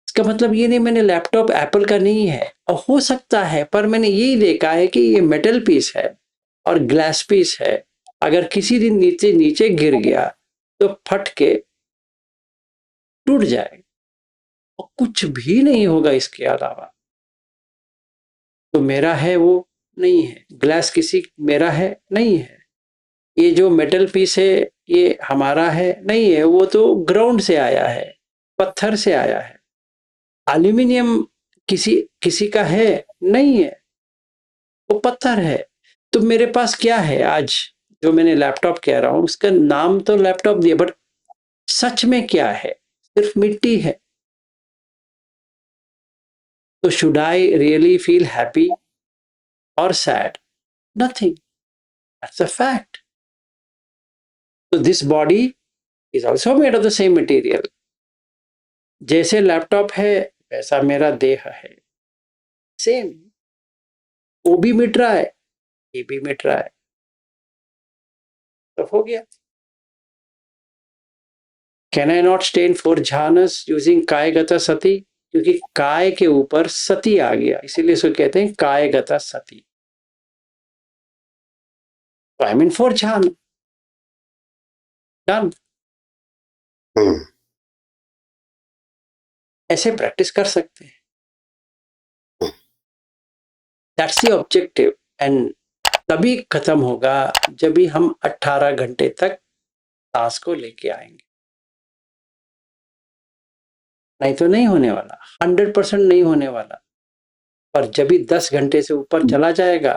इसका मतलब ये नहीं मैंने लैपटॉप एप्पल का नहीं है, और हो सकता है, पर मैंने यही देखा है कि ये मेटल पीस है और ग्लास पीस है, अगर किसी दिन नीचे नीचे गिर गया तो फट के टूट जाएगा और कुछ भी नहीं होगा इसके अलावा। तो मेरा है वो नहीं है, ग्लास किसी मेरा है नहीं है, ये जो मेटल पीस है ये हमारा है नहीं है, वो तो ग्राउंड से आया है, पत्थर से आया है। एल्यूमिनियम किसी किसी का है नहीं है, वो पत्थर है। तो मेरे पास क्या है आज, जो मैंने लैपटॉप कह रहा हूं, उसका नाम तो लैपटॉप दिया, बट सच में क्या है, सिर्फ मिट्टी है। तो should I really feel happy और sad? Nothing, that's a fact. तो this body is also made of the same material. जैसे लैपटॉप है वैसा मेरा देह है, सेम। वो भी मिट रहा है, ये भी मिट रहा है, तो हो गया। Can I not stay in four झानस यूजिंग कायगता सती? क्योंकि काय के ऊपर सती आ गया, इसीलिए इसको कहते हैं कायगता सती। तो आई मीन फोर झान, डन। हम्म, ऐसे प्रैक्टिस कर सकते हैं, हम्म। That's the objective. एंड तभी खत्म होगा जब भी हम 18 घंटे तक सांस को लेके आएंगे, नहीं तो नहीं होने वाला, 100% नहीं होने वाला। पर जब भी 10 घंटे से ऊपर चला जाएगा,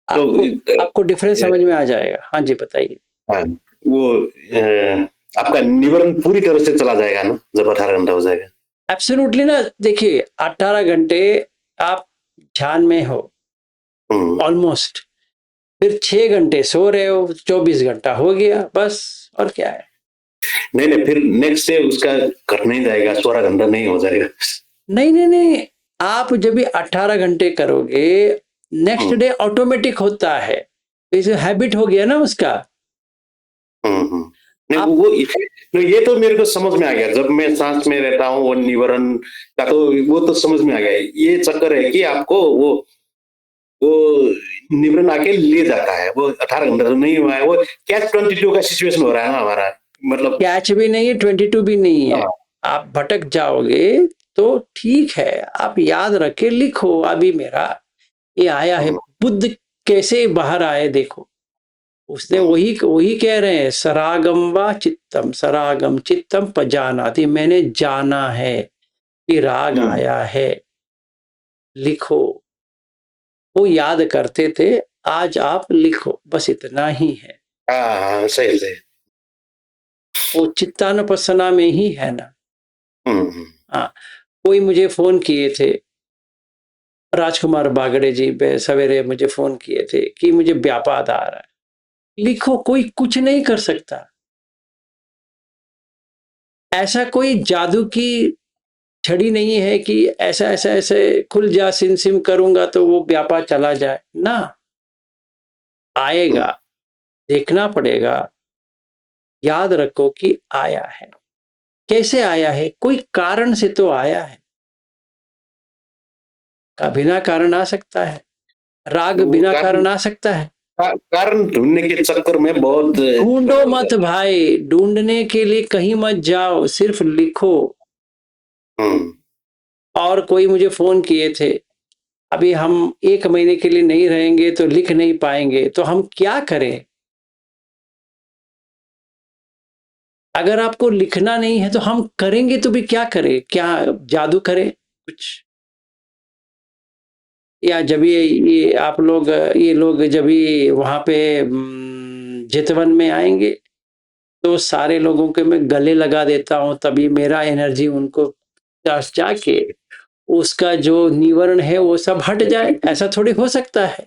तो आपको डिफरेंस समझ में आ जाएगा। हाँ जी, बताइए। हाँ, वो आपका निवारण पूरी तरह से चला जाएगा ना जब 18 घंटा हो जाएगा। एब्सोल्युटली ना, देखिए 18 घंटे आप ध्यान में हो ऑलमोस्ट, फिर 6 घंटे सो रहे हो, 24 घंटा हो गया बस, और क्या है। नहीं नहीं, फिर नेक्स्ट डे उसका घट नहीं जाएगा, 16 घंटा नहीं हो जाएगा। नहीं नहीं नहीं, आप जब भी 18 घंटे करोगे, नेक्स्ट डे ऑटोमेटिक होता है, इसे हैबिट हो गया ना उसका। नहीं आप वो ये तो मेरे को समझ में आ गया, जब मैं सांस में रहता हूँ वो निवारण का, तो वो तो समझ में आ गया। ये चक्कर है कि आपको वो निवारण आके ले जाता है, वो 18 घंटा तो नहीं हुआ है, वो कैच 22 का सिचुएशन हो रहा है ना हमारा, मतलब कैच भी नहीं है, 22 भी नहीं है, हाँ, आप भटक जाओगे। तो ठीक है, आप याद रखे, लिखो, अभी मेरा ये आया है, बुद्ध कैसे बाहर आए देखो। उसने वही वही कह रहे हैं, सरागम व चित्तम, सरागम चित्तम पजानाति, मैंने जाना है कि राग आया है, लिखो। वो याद करते थे, आज आप लिखो, बस इतना ही है। हाँ, सही सही। वो चित्तानुपස්සना में ही है ना। हाँ, कोई मुझे फोन किए थे, राजकुमार बागड़े जी सवेरे मुझे फोन किए थे कि मुझे व्यापाद आ रहा है। लिखो, कोई कुछ नहीं कर सकता, ऐसा कोई जादू की छड़ी नहीं है कि ऐसा ऐसा ऐसे खुल जा, सिम सिम करूंगा तो वो व्यापार चला जाए ना। आएगा, देखना पड़ेगा, याद रखो कि आया है। कैसे आया है? कोई कारण से तो आया है, का बिना कारण आ सकता है, राग बिना कारण आ सकता है। कारण ढूंढने के चक्कर में बहुत ढूंढो मत भाई, ढूंढने के लिए कहीं मत जाओ, सिर्फ लिखो। और कोई मुझे फोन किए थे, अभी हम 1 महीने के लिए नहीं रहेंगे तो लिख नहीं पाएंगे, तो हम क्या करें? अगर आपको लिखना नहीं है तो हम करेंगे तो भी क्या करें? क्या जादू करें कुछ? या जब ये आप लोग, ये लोग जब भी वहां पे जितवन में आएंगे, तो सारे लोगों के मैं गले लगा देता हूँ, तभी मेरा एनर्जी उनको जाके उसका जो निवारण है वो सब हट जाए। ऐसा थोड़ी हो सकता है।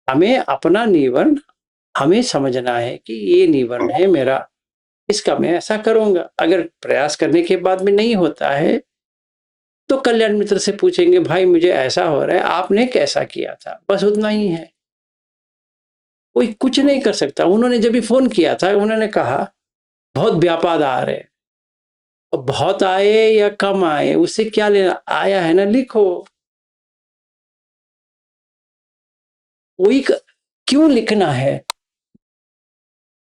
हमें अपना निवर्ण हमें समझना है कि ये निवर्ण है मेरा, इसका मैं ऐसा करूंगा। अगर प्रयास करने के बाद में नहीं होता है तो कल्याण मित्र से पूछेंगे, भाई मुझे ऐसा हो रहा है, आपने कैसा किया था, बस उतना ही है। कोई कुछ नहीं कर सकता। उन्होंने जब भी फोन किया था उन्होंने कहा बहुत व्यापार आ रहे, बहुत आए या कम आए उससे क्या लेना, आया है ना लिखो। वही क्यों लिखना है,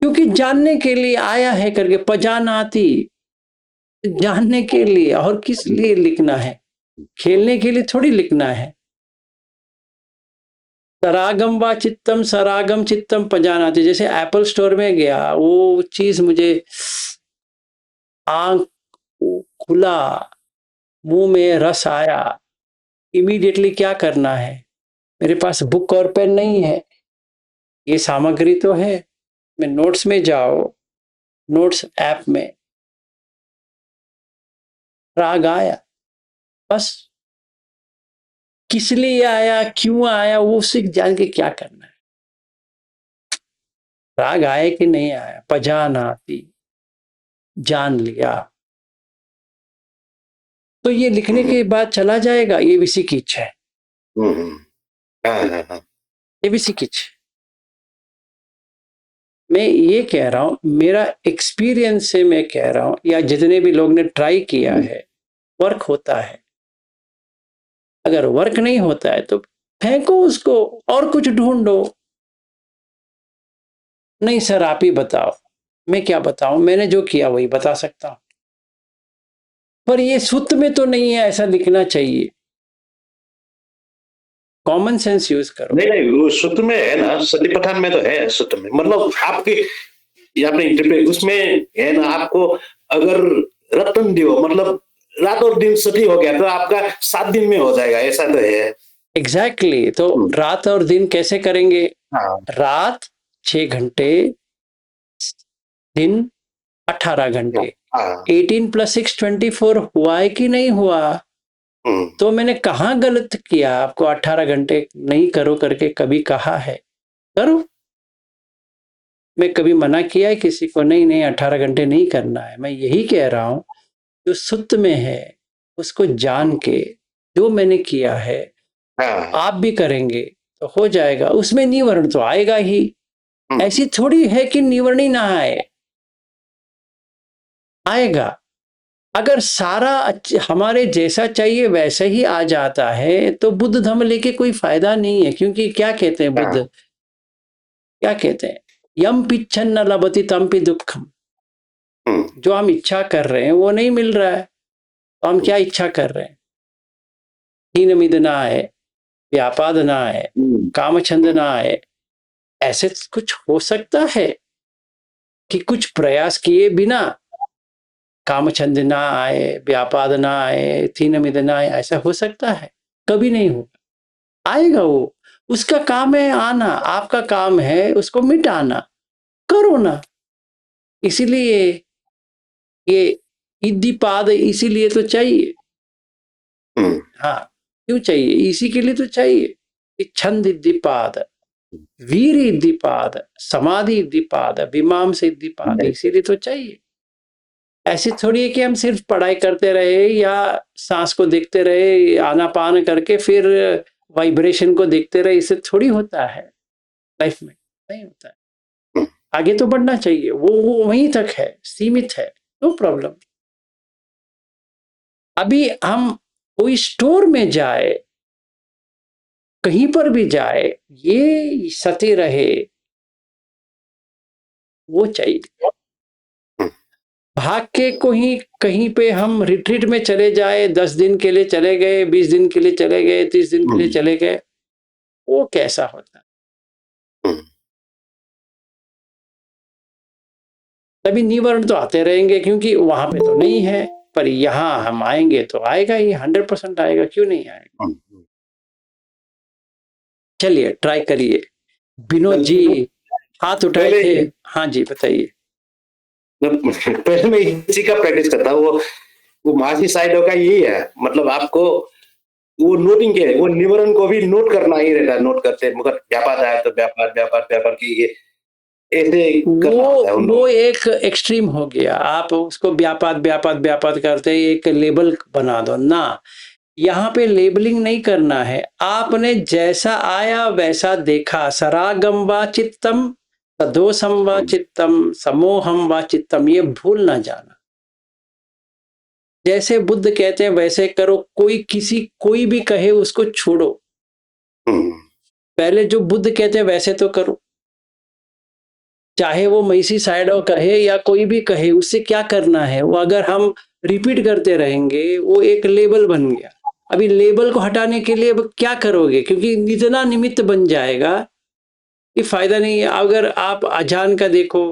क्योंकि जानने के लिए आया है करके, पजानाती, जानने के लिए। और किस लिए लिखना है, खेलने के लिए थोड़ी लिखना है। सरागम व चित्तम सरागम चित्तम पजानाती, जैसे एप्पल स्टोर में गया, वो चीज मुझे आंख खुला, मुंह में रस आया, इमीडिएटली क्या करना है, मेरे पास बुक और पेन नहीं है, ये सामग्री तो है, मैं नोट्स में जाओ, नोट्स ऐप में राग आया, बस किस लिए आया, क्यों आया, वो उसे जान के क्या करना है। राग आए कि नहीं आया, पजानाती, जान लिया, तो ये लिखने के बाद चला जाएगा। ये भी की इच्छा है, हाँ। ये भी की इच्छा। मैं ये कह रहा हूं, मेरा एक्सपीरियंस से मैं कह रहा हूं, या जितने भी लोग ने ट्राई किया है, वर्क होता है। अगर वर्क नहीं होता है तो फेंको उसको और कुछ ढूंढो। नहीं सर आप ही बताओ, मैं क्या बताऊं, मैंने जो किया वही बता सकता हूं, पर ये सूत्र में तो नहीं है ऐसा लिखना चाहिए। कॉमन सेंस यूज करो। नहीं नहीं, वो सूत्र में है ना, सती पठान में तो है सूत्र में, मतलब आपके ये आपने इंटरप्रेट उसमें है ना, आपको अगर रतन दियो मतलब रात और दिन सती हो गया तो आपका 7 दिन में हो जाएगा, ऐसा तो है। एग्जैक्टली तो रात और दिन कैसे करेंगे, हाँ। रात 6 घंटे, दिन 18 घंटे, हाँ। 18 + 6 24 हुआ है कि नहीं हुआ। तो मैंने कहा गलत किया, आपको 18 घंटे नहीं करो करके कभी कहा है, करो। मैं कभी मना किया है किसी को, नहीं नहीं 18 घंटे नहीं करना है। मैं यही कह रहा हूं जो सुत्त में है उसको जान के, जो मैंने किया है आप भी करेंगे तो हो जाएगा। उसमें निवर्ण तो आएगा ही, ऐसी थोड़ी है कि निवर्ण ही ना आए, आएगा। अगर सारा हमारे जैसा चाहिए वैसे ही आ जाता है तो बुद्ध धम्म लेके कोई फायदा नहीं है। क्योंकि क्या कहते हैं बुद्ध, क्या कहते हैं, यम पिच्छन न लभति तमपि दुखम। जो हम इच्छा कर रहे हैं वो नहीं मिल रहा है, तो हम क्या इच्छा कर रहे हैं, हीन मिद ना आए, व्यापाद ना आए, कामछंद ना आए। ऐसे कुछ हो सकता है कि कुछ प्रयास किए बिना कामछंद ना आए, व्यापाद ना आए, थीन मिद ना आए, ऐसा हो सकता है? कभी नहीं होगा। आएगा वो, उसका काम है आना, आपका काम है उसको मिटाना, करो ना। इसीलिए ये इद्दीपाद इसीलिए तो चाहिए। हाँ, क्यों चाहिए, इसी के लिए तो चाहिए। छंद इद्दीपाद, वीर इद्दीपाद, समाधि इद्दीपाद, विमांस इद्दीपाद, इसीलिए तो चाहिए। ऐसी थोड़ी है कि हम सिर्फ पढ़ाई करते रहे या सांस को देखते रहे, आनापान करके फिर वाइब्रेशन को देखते रहे, इससे थोड़ी होता है लाइफ में, नहीं होता है। आगे तो बढ़ना चाहिए, वो वहीं तक है, सीमित है, नो प्रॉब्लम। अभी हम कोई स्टोर में जाए, कहीं पर भी जाए, ये सती रहे वो चाहिए। भाग के कहीं कहीं पे हम रिट्रीट में चले जाए, 10 दिन के लिए चले गए, 20 दिन के लिए चले गए, 30 दिन के लिए चले गए, वो कैसा होता है। तभी निवर्ण तो आते रहेंगे, क्योंकि वहां पे तो नहीं है, पर यहां हम आएंगे तो आएगा ही, 100% आएगा, क्यों नहीं आएगा। चलिए ट्राई करिए। विनोद जी हाथ उठाए थे, हाँ जी बताइए। पहले मैं इसी का प्रैक्टिस करता हूँ, वो मासी साइड का यही है, मतलब आपको वो नोटिंग के वो निवारण को भी नोट करना ही रहता है, नोट करते मगर व्यापार आया तो व्यापार की ये ऐसे करना होता है उन वो लोगों एक एक्सट्रीम हो गया। आप उसको व्यापार करते एक लेबल बना दो ना। यहाँ पे लेबलिंग नहीं करना है। आपने जैसा आया वैसा देखा। सरागम व चित्तम, सदोषम व को। चित्तम, समोहम व चित्तम, ये भूल ना जाना। जैसे बुद्ध कहते हैं वैसे करो। कोई भी कहे उसको छोड़ो। पहले जो बुद्ध कहते हैं वैसे तो करो। चाहे वो मैसी साइडो कहे या कोई भी कहे, उससे क्या करना है। वो अगर हम रिपीट करते रहेंगे वो एक लेबल बन गया। अभी लेबल को हटाने के लिए अब क्या करोगे, क्योंकि इतना निमित्त बन जाएगा कि फायदा नहीं है। अगर आप अजान का देखो,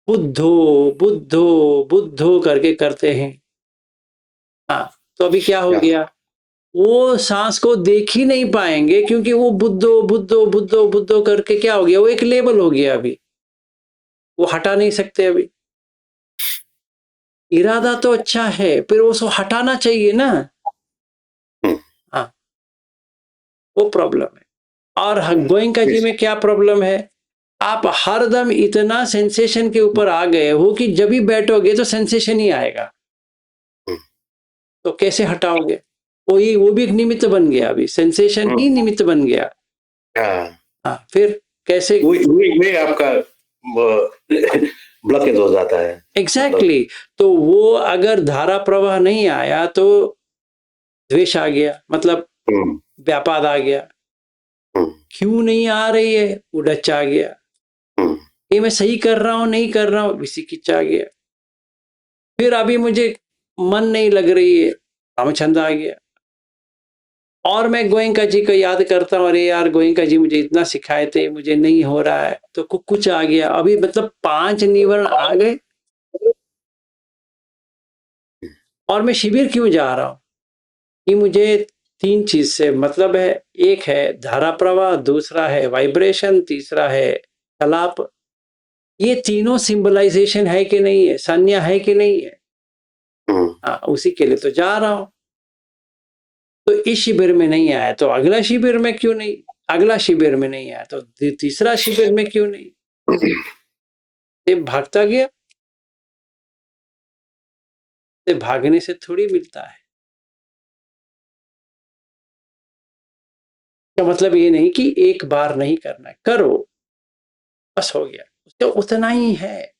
बुद्धो बुद्धो बुद्धो करके करते हैं। हाँ, तो अभी क्या हो गया, वो सांस को देख ही नहीं पाएंगे, क्योंकि वो बुद्धो बुद्धो बुद्धो बुद्धो करके क्या हो गया, वो एक लेबल हो गया। अभी वो हटा नहीं सकते। अभी इरादा तो अच्छा है, फिर उसको हटाना चाहिए ना। हाँ, वो प्रॉब्लम है। और गोइंका जी में क्या प्रॉब्लम है, आप हरदम इतना सेंसेशन के ऊपर आ गए हो कि जब भी बैठोगे तो सेंसेशन ही आएगा। तो कैसे हटाओगे। वो भी एक निमित्त बन गया। अभी सेंसेशन ही निमित्त बन गया। हाँ, फिर कैसे। वही आपका ब्लॉकेज हो जाता है। एग्जैक्टली तो वो अगर धारा प्रवाह नहीं आया तो द्वेष आ गया, मतलब व्यापाद आ गया। क्यों नहीं आ रही है, उड़च आ गया। ये मैं सही कर रहा हूं नहीं कर रहा हूं, विसिकिच आ गया। फिर अभी मुझे मन नहीं लग रही है, कामछंद आ गया। और मैं गोयंका जी को याद करता हूँ, अरे यार गोयंका जी मुझे इतना सिखाए थे, मुझे नहीं हो रहा है, तो कुछ आ गया। अभी मतलब 5 निवरण आ गए। और मैं शिविर क्यों जा रहा हूँ कि मुझे 3 चीज से मतलब है। एक है धारा प्रवाह, दूसरा है वाइब्रेशन, तीसरा है कलाप। ये तीनों सिंबलाइजेशन है कि नहीं है, संज्ञा है कि नहीं है। हाँ, उसी के लिए तो जा रहा हूं। तो इस शिविर में नहीं आया तो अगला शिविर में क्यों नहीं, अगला शिविर में नहीं आया तो तीसरा शिविर में क्यों नहीं। ये भागता गया। ये भागने से थोड़ी मिलता है। तो मतलब ये नहीं कि एक बार नहीं करना है, करो बस हो गया। तो उतना ही है।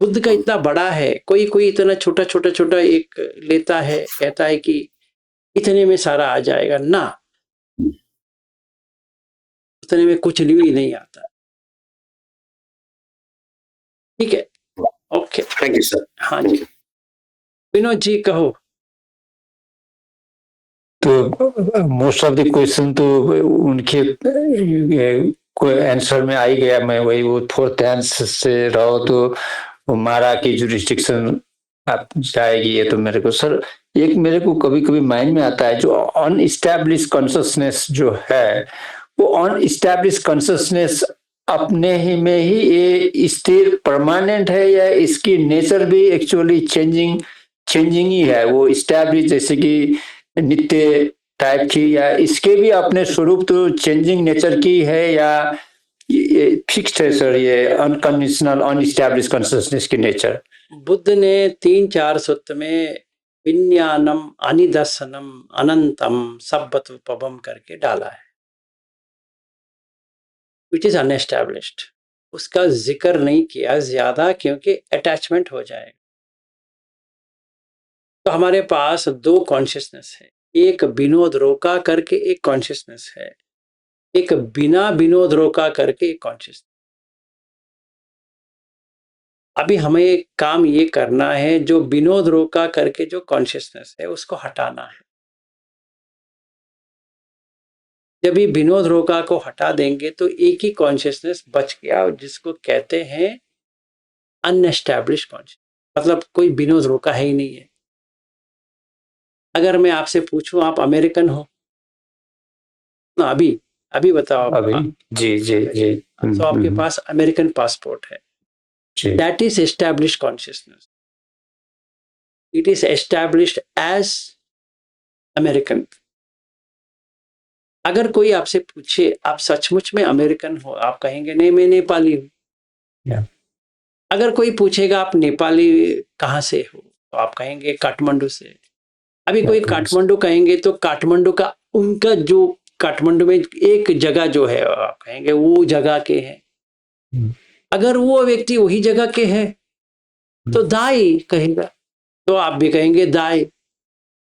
बुद्ध का इतना बड़ा है, कोई कोई इतना छोटा छोटा छोटा एक लेता है, कहता है कि इतने में सारा आ जाएगा ना। उतने में कुछ भी नहीं आता। ठीक है, ओके, थैंक यू सर। हाँ जी, विनोद जी कहो। तो मोस्ट ऑफ द क्वेश्चन तो उनके कोई आंसर में आ ही गया। मैं वही वो फोर्थ हैंड से रहो तो वो मारा की जुरिस्डिक्शन आप जाएगी। ये तो मेरे को सर एक मेरे को कभी कभी माइंड में आता है, जो अनइस्टैब्लिश कॉन्शियसनेस जो है, वो अनइस्टैब्लिश कॉन्शियसनेस अपने ही में ही ये स्थिर परमानेंट है, या इसकी नेचर भी एक्चुअली चेंजिंग ही है। वो स्टैब्लिश जैसे कि नित्य टाइप की, या इसके भी अपने स्वरूप तो चेंजिंग नेचर की है, या ये फिक्स्ड है सर ये अनकंडीशनल अनइस्टैब्लिश कॉन्शियसनेस की नेचर। बुद्ध ने 3-4 सूत्र में विज्ञानम अनिदर्शनम अनंतम सब्बतुपबम करके डाला है, विच इज अनएस्टैब्लिश्ड। उसका जिक्र नहीं किया ज्यादा, क्योंकि अटैचमेंट हो जाएगा। तो हमारे पास 2 कॉन्शियसनेस है। एक विनोद रोका करके एक कॉन्शियसनेस है, एक बिना विनोद रोका करके एक कॉन्शियसनेस। अभी हमें काम ये करना है, जो विनोद रोका करके जो कॉन्शियसनेस है उसको हटाना है। जब भी विनोद रोका को हटा देंगे तो एक ही कॉन्शियसनेस बच गया, जिसको कहते हैं अनएस्टैब्लिश कॉन्शियसनेस। मतलब कोई विनोद रोका है ही नहीं है। अगर मैं आपसे पूछूं आप अमेरिकन हो ना, अभी अभी बताओ। अभी जी जी जी तो आपके पास अमेरिकन पासपोर्ट है, that is establish consciousness. It is established as American. अगर कोई आपसे पूछे आप सचमुच में अमेरिकन हो, आप कहेंगे नहीं मैं नेपाली हूँ। Yeah. अगर कोई पूछेगा आप नेपाली कहाँ से हो, तो आप कहेंगे काठमांडू से। अभी कोई Okay. काठमांडू कहेंगे तो काठमांडू का उनका जो काठमांडू में एक जगह जो है आप कहेंगे वो जगह के हैं। अगर वो व्यक्ति वही जगह के है तो दाई कहेगा, तो आप भी कहेंगे दाई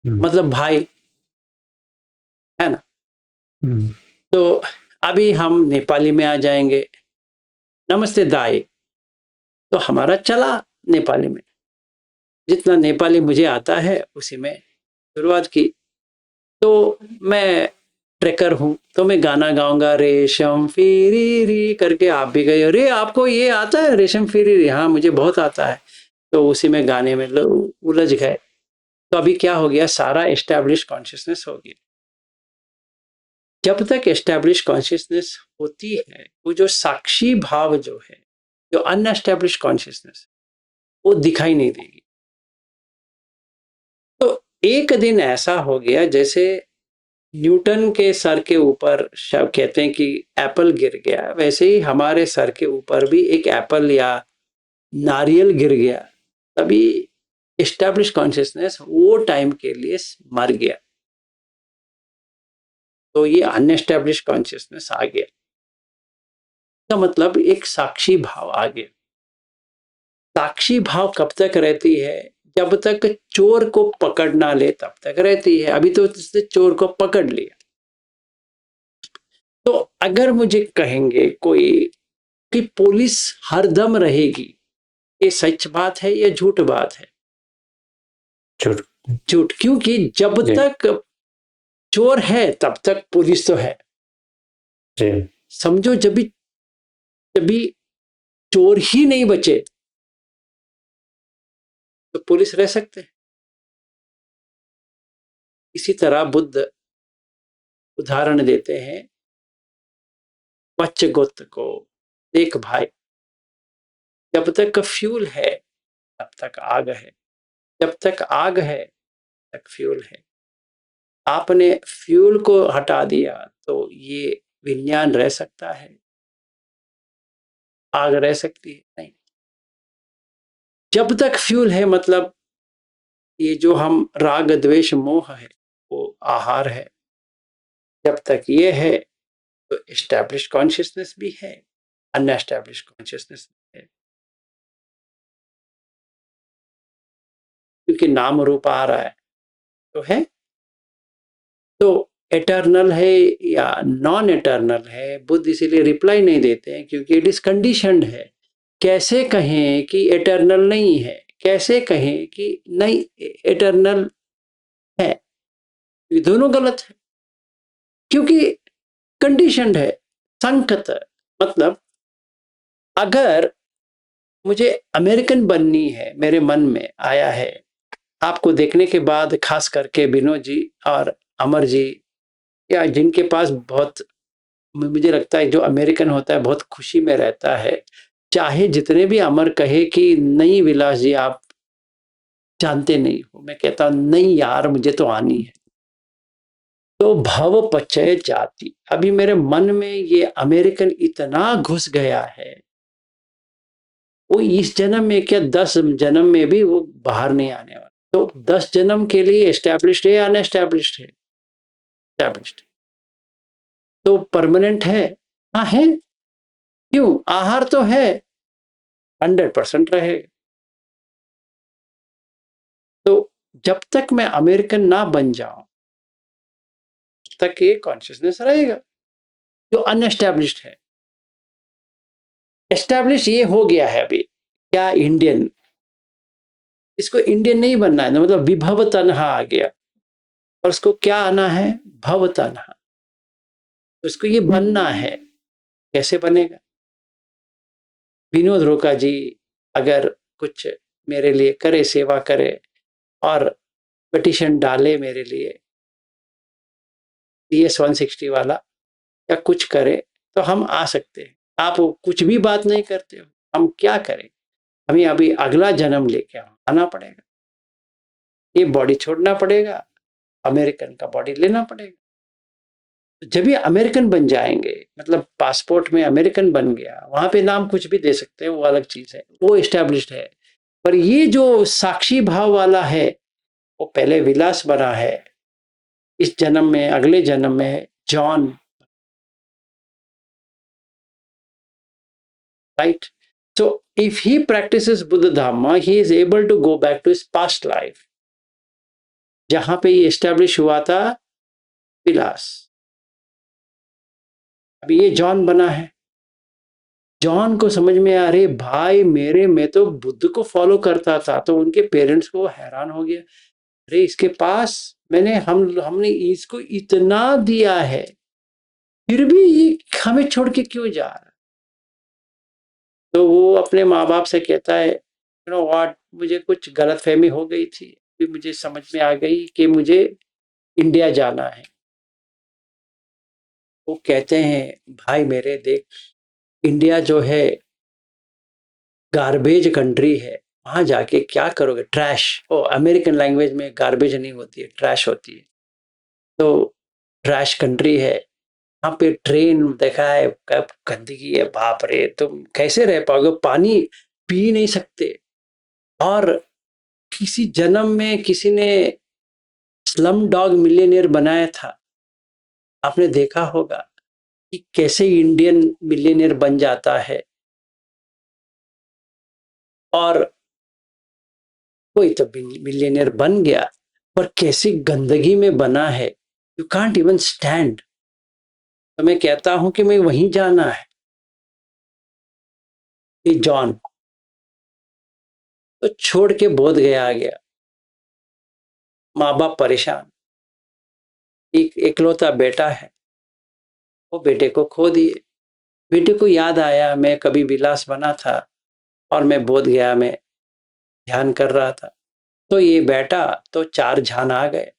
मतलब भाई, है ना। तो अभी हम नेपाली में आ जाएंगे, नमस्ते दाई, तो हमारा चला नेपाली में, जितना नेपाली मुझे आता है उसी में शुरुआत की। तो मैं ट्रैकर हूँ तो मैं गाना गाऊंगा रेशम फिरीरी करके, आप भी गए अरे आपको ये आता है रेशम फिरीरी, हाँ मुझे बहुत आता है, तो उसी में गाने में उलझ गए। तो अभी क्या हो गया, सारा एस्टैब्लिश कॉन्शियसनेस हो गया। जब तक एस्टैब्लिश कॉन्शियसनेस होती है, वो जो साक्षी भाव जो है, जो अनएस्टैब्लिश कॉन्शियसनेस, वो दिखाई नहीं देगी। तो एक दिन ऐसा हो गया जैसे न्यूटन के सर के ऊपर कहते हैं कि एप्पल गिर गया, वैसे ही हमारे सर के ऊपर भी एक एप्पल या नारियल गिर गया। तभी एस्टैब्लिश कॉन्शियसनेस वो टाइम के लिए मर गया, तो ये अनएस्टैब्लिश कॉन्शियसनेस आ गया। तो मतलब एक साक्षी भाव आ गया। साक्षी भाव कब तक रहती है, जब तक चोर को पकड़ ना ले तब तक रहती है। अभी तो उसने चोर को पकड़ लिया। तो अगर मुझे कहेंगे कोई कि पुलिस हरदम रहेगी, ये सच बात है या झूठ बात है? झूठ। झूठ, क्योंकि जब जी। तक चोर है तब तक पुलिस तो है। जी। समझो जब भी चोर ही नहीं बचे तो पुलिस रह सकते हैं। इसी तरह बुद्ध उदाहरण देते हैं, पच्चगुत्त को, देख भाई, जब तक फ्यूल है तब तक आग है, जब तक आग है तक फ्यूल है। आपने फ्यूल को हटा दिया तो ये विज्ञान रह सकता है, आग रह सकती है नहीं। जब तक फ्यूल है मतलब ये जो हम राग द्वेष मोह है वो आहार है। जब तक ये है तो एस्टैब्लिश कॉन्शियसनेस भी है, अनएस्टैब्लिश कॉन्शियसनेस है, क्योंकि नाम रूप आ रहा है तो है। तो एटर्नल है या नॉन एटर्नल है, बुद्ध इसीलिए रिप्लाई नहीं देते हैं क्योंकि इट इज कंडीशनड है। कैसे कहें कि एटर्नल नहीं है, कैसे कहें कि नहीं एटर्नल है, ये दोनों गलत है क्योंकि कंडीशनड है। संकत मतलब अगर मुझे अमेरिकन बननी है, मेरे मन में आया है, आपको देखने के बाद खास करके विनोद जी और अमर जी, या जिनके पास बहुत, मुझे लगता है जो अमेरिकन होता है बहुत खुशी में रहता है, चाहे जितने भी अमर कहे कि नहीं विलास जी आप जानते नहीं हो, मैं कहता नहीं यार मुझे तो आनी है। तो भव पचय जाति, अभी मेरे मन में ये अमेरिकन इतना घुस गया है, वो इस जन्म में क्या 10 जन्म में भी वो बाहर नहीं आने वाला। तो 10 जन्म के लिए एस्टैब्लिश्ड है या अनएस्टैब्लिश्ड है? एस्टैब्लिश्ड। तो परमानेंट है? हाँ है। क्यों? आहार तो है, 100% रहेगा। तो जब तक मैं अमेरिकन ना बन जाऊं तक ये कॉन्शियसनेस रहेगा जो अनएस्टैब्लिश्ड है। एस्टैब्लिश ये हो गया है अभी क्या, इंडियन, इसको इंडियन नहीं बनना है, मतलब विभव तन्हा आ गया और उसको क्या आना है, भव तन्हा। तो इसको ये बनना है, कैसे बनेगा? विनोद रोका जी अगर कुछ मेरे लिए करे, सेवा करे और पिटिशन डाले मेरे लिए PS 160 वाला, या कुछ करे तो हम आ सकते हैं। आप कुछ भी बात नहीं करते हो, हम क्या करें? हमें अभी अगला जन्म लेके आना पड़ेगा, ये बॉडी छोड़ना पड़ेगा, अमेरिकन का बॉडी लेना पड़ेगा। जब ये अमेरिकन बन जाएंगे, मतलब पासपोर्ट में अमेरिकन बन गया, वहां पे नाम कुछ भी दे सकते हैं, वो अलग चीज है, वो एस्टेब्लिश्ड है। पर ये जो साक्षी भाव वाला है, वो पहले विलास बना है, इस जन्म में, अगले जन्म में John, right? So if he practices Buddha Dhamma, he is able to go back to his past life, जहां पे ये एस्टेब्लिश हुआ था विलास। अभी ये जॉन बना है, जॉन को समझ में आ रही, भाई मेरे, मैं तो बुद्ध को फॉलो करता था। तो उनके पेरेंट्स को हैरान हो गया, अरे इसके पास हमने इसको इतना दिया है, फिर भी ये हमें छोड़ के क्यों जा रहा। तो वो अपने माँ बाप से कहता है, यू नो व्हाट, मुझे कुछ गलतफहमी हो गई थी, फिर मुझे समझ में आ गई कि मुझे इंडिया जाना है। वो कहते हैं, भाई मेरे देख, इंडिया जो है गार्बेज कंट्री है, वहां जाके क्या करोगे, ट्रैश। ओ, अमेरिकन लैंग्वेज में गार्बेज नहीं होती है, ट्रैश होती है। तो ट्रैश कंट्री है, वहां पे ट्रेन देखा है, कब गंदगी है, बाप रे, तुम कैसे रह पाओगे, पानी पी नहीं सकते। और किसी जन्म में किसी ने स्लम डॉग मिलियनेयर बनाया था, आपने देखा होगा कि कैसे इंडियन मिलियनेयर बन जाता है। और कोई तो मिलियनेयर बन गया, पर कैसी गंदगी में बना है, यू कांट इवन स्टैंड। तो मैं कहता हूं कि मैं वहीं जाना है। ये जॉन तो छोड़ के बोध गया आ गया, माँ बाप परेशान, एक इकलौता बेटा है, वो बेटे को खो दिए। बेटे को याद आया, मैं कभी विलास बना था और मैं बोध गया में ध्यान कर रहा था। तो ये बेटा तो 4 झान आ गए,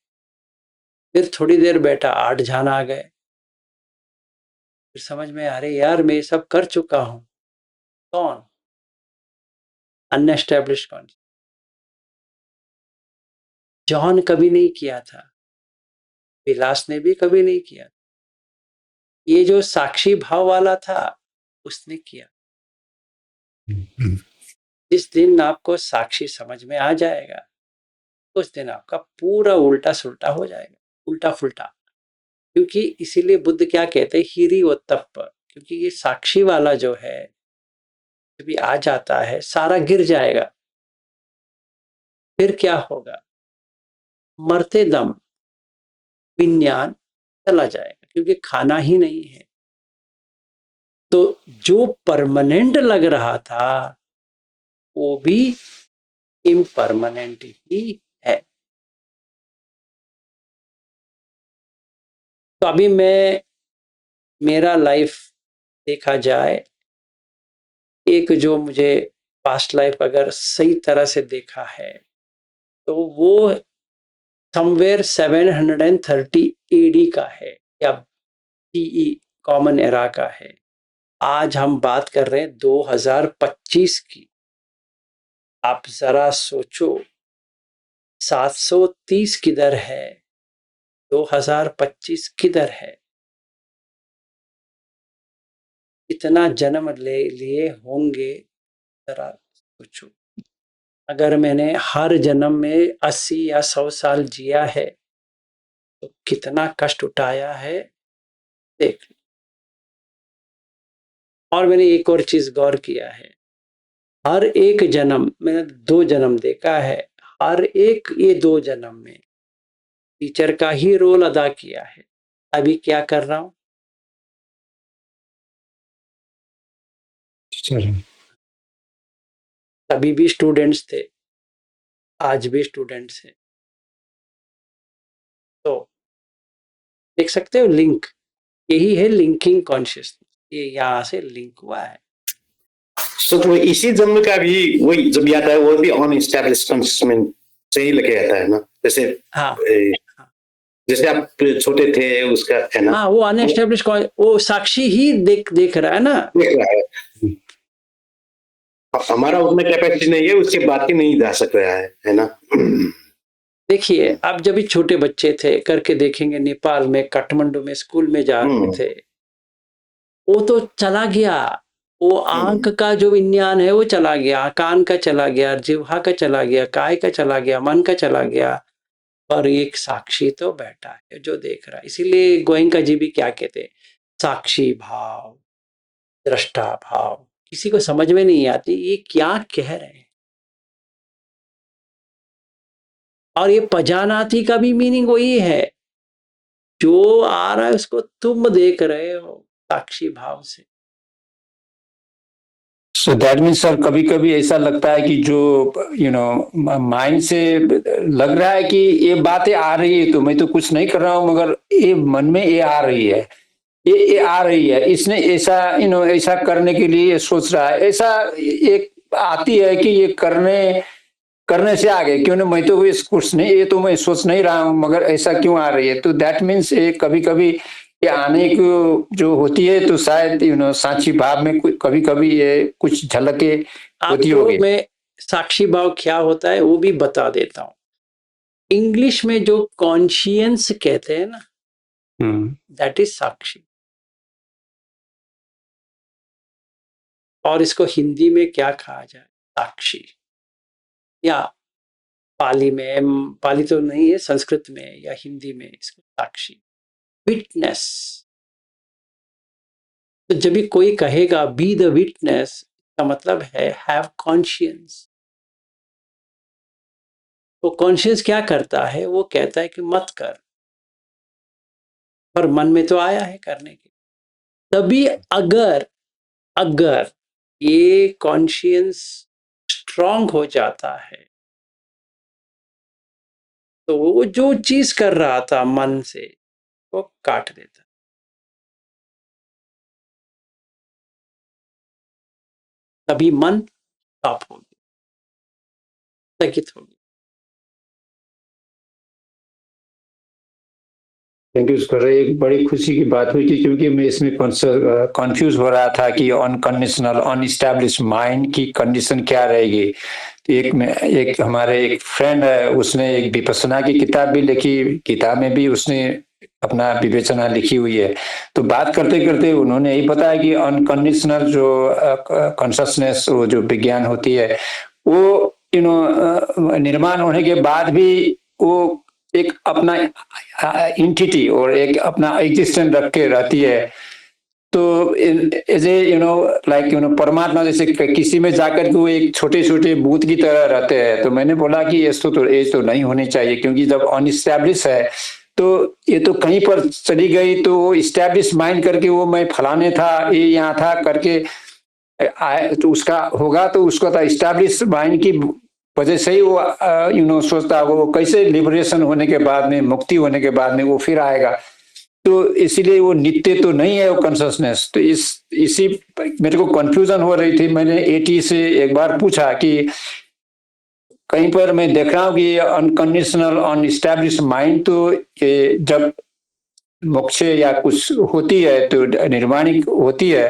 फिर थोड़ी देर बैठा 8 झान आ गए। फिर समझ में, अरे यार मैं ये सब कर चुका हूं। कौन? अनएस्टेब्लिश्ड कौन? जॉन कभी नहीं किया था, विलास ने भी कभी नहीं किया। ये जो साक्षी भाव वाला था उसने किया। जिस दिन आपको साक्षी समझ में आ जाएगा, उस दिन आपका पूरा उल्टा सुल्टा हो जाएगा, उल्टा फुल्टा। क्योंकि इसीलिए बुद्ध क्या कहते हैं, हीरी व तप, क्योंकि ये साक्षी वाला जो है, जब आ जाता है सारा गिर जाएगा। फिर क्या होगा, मरते दम विज्ञान चला जाएगा, क्योंकि खाना ही नहीं है। तो जो परमानेंट लग रहा था वो भी इम्परमानेंट ही है। तो अभी मेरा लाइफ देखा जाए, एक जो मुझे पास्ट लाइफ अगर सही तरह से देखा है, तो वो समवेयर 730 एडी का है, या टीई कॉमन एरा का है। आज हम बात कर रहे हैं 2025 की। आप जरा सोचो, 730 किधर है, 2025 किधर है। इतना जन्म ले लिए होंगे, जरा सोचो। अगर मैंने हर जन्म में 80 या 100 साल जिया है, तो कितना कष्ट उठाया है, देख। और मैंने एक और चीज गौर किया है, हर एक जन्म, मैंने 2 जन्म देखा है, हर एक ये 2 जन्म में टीचर का ही रोल अदा किया है। अभी क्या कर रहा हूं, अभी भी स्टूडेंट्स थे, आज भी स्टूडेंट्स हैं। तो देख सकते हो लिंक, यही है लिंकिंग कॉन्शियसनेस, ये यहाँ से लिंक हुआ है। तो इसी जन्म का भी वही जब आता है, वो भी अनएस्टैब्लिश कॉन्शियसमेंट से ही लेके आता है ना। जैसे हाँ, जैसे आप छोटे थे उसका है ना। हाँ, वो अनएस्टेब्लिश, वो साक्षी ही देख रहा है ना, देख रहा है। हमारा उसमें कैपेसिटी नहीं है, उसके बाद ही नहीं जा सक रहा है ना। देखिए, आप जब भी छोटे बच्चे थे करके देखेंगे, नेपाल में काठमांडू में स्कूल में जा रहे थे, वो तो चला गया। वो आँख का जो विज्ञान है वो चला गया, कान का चला गया, जिह्वा का चला गया, काय का चला गया, मन का चला गया, और एक साक्षी तो बैठा है जो देख रहा है। इसीलिए गोयनका जी भी क्या कहते हैं, साक्षी भाव, दृष्टा भाव। किसी को समझ में नहीं आती ये क्या कह रहे हैं। और ये पजानाती का भी मीनिंग वही है, जो आ रहा है उसको तुम देख रहे हो साक्षी भाव से। सो दैट मीन्स सर कभी कभी ऐसा लगता है कि जो माइंड से लग रहा है कि ये बातें आ रही है, तो मैं तो कुछ नहीं कर रहा हूँ, मगर ये मन में ये आ रही है, ये आ रही है, इसने ऐसा ऐसा करने के लिए ये सोच रहा है, ऐसा एक आती है कि ये करने करने से आगे क्यों नहीं, मैं तो ये कुछ नहीं, ये तो मैं सोच नहीं रहा हूँ, मगर ऐसा क्यों आ रही है। तो दैट मीन्स ये कभी कभी ये आने को जो होती है, तो शायद सांची भाव में कभी कभी ये कुछ झलके होती आपको होगी। मैं साक्षी भाव क्या होता है वो भी बता देता हूँ। इंग्लिश में जो कॉन्शियंस कहते हैं ना, दैट इज साक्षी। और इसको हिंदी में क्या कहा जाए, साक्षी, या पाली में, पाली तो नहीं है, संस्कृत में या हिंदी में इसको साक्षी, विटनेस। तो जब भी कोई कहेगा बी द विटनेस, का मतलब है हैव कॉन्शियंस। तो कॉन्शियंस क्या करता है, वो कहता है कि मत कर, पर मन में तो आया है करने के। तभी अगर अगर ये कॉन्शियंस स्ट्रांग हो जाता है, तो वो जो चीज कर रहा था मन से वो काट देता, तभी मन स्टॉप हो गया, स्थगित हो गया। थैंक यू सर, एक बड़ी खुशी की बात हुई थी, क्योंकि मैं इसमें कंफ्यूज हो रहा था कि अनकंडीशनल अनइस्टैब्लिश माइंड की कंडीशन क्या रहेगी। तो एक हमारे एक फ्रेंड है, उसने एक विपස්සना की किताब भी लिखी, किताब में भी उसने अपना विवेचना लिखी हुई है। तो बात करते करते उन्होंने यही बताया कि अनकंडीशनल जो कॉन्शसनेस, वो जो विज्ञान होती है, वो निर्माण होने के बाद भी वो एक अपना इंटिटी और एक अपना एग्जिस्टेंस रख के रहती है। तो एज ए लाइक परमात्मा जैसे किसी में जाकर के वो एक छोटे छोटे भूत की तरह रहते हैं। तो मैंने बोला कि ये तो नहीं होनी चाहिए, क्योंकि जब अनइस्टैब्लिश है तो ये तो कहीं पर चली गई, तो वो इस्टेब्लिश माइंड करके वो मैं फलाने था, ये यहाँ था करके आए, तो उसका होगा, तो उसका था इस्टेब्लिश माइंड की वजह से ही वो सोचता होगा वो कैसे लिबरेशन होने के बाद में, मुक्ति होने के बाद में वो फिर आएगा। तो इसीलिए वो नित्य तो नहीं है वो कॉन्शसनेस। तो इसी मेरे को कंफ्यूजन हो रही थी। मैंने एटी से एक बार पूछा कि कहीं पर मैं देख रहा हूँ कि अनकंडीशनल अनइस्टैब्लिश माइंड, तो ये जब मोक्ष या कुछ होती है तो निर्वाणिक होती है,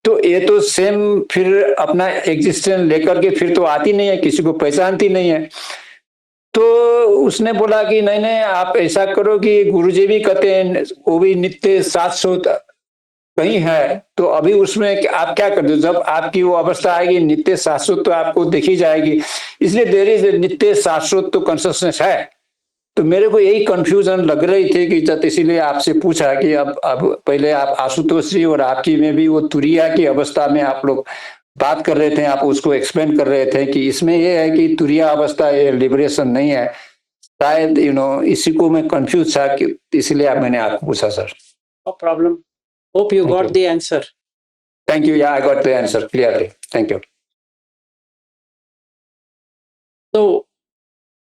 तो ये तो सेम फिर अपना एग्जिस्टेंस लेकर के फिर तो आती नहीं है, किसी को पहचानती नहीं है। तो उसने बोला कि नहीं नहीं, आप ऐसा करो कि गुरुजी भी कहते हैं वो भी नित्य शाश्वत कहीं है, तो अभी उसमें आप क्या कर दो, जब आपकी वो अवस्था आएगी नित्य शाश्वत तो आपको देखी जाएगी। इसलिए देर इज नित्य शाश्वत तो कॉन्शसनेस है। तो मेरे को यही कंफ्यूजन लग रही थी कि जब, इसीलिए आपसे पूछा कि अब पहले आप आशुतोष जी और आपकी में भी वो तुरिया की अवस्था में आप लोग बात कर रहे थे, आप उसको एक्सप्लेन कर रहे थे कि इसमें ये है कि तुरिया अवस्था ये लिबरेशन नहीं है। शायद इसी को मैं कंफ्यूज था, कि इसलिए मैंने आपको पूछा sir. No problem, hope you Thank got you. The answer. Thank you. Yeah, I got the answer clearly. Thank you. तो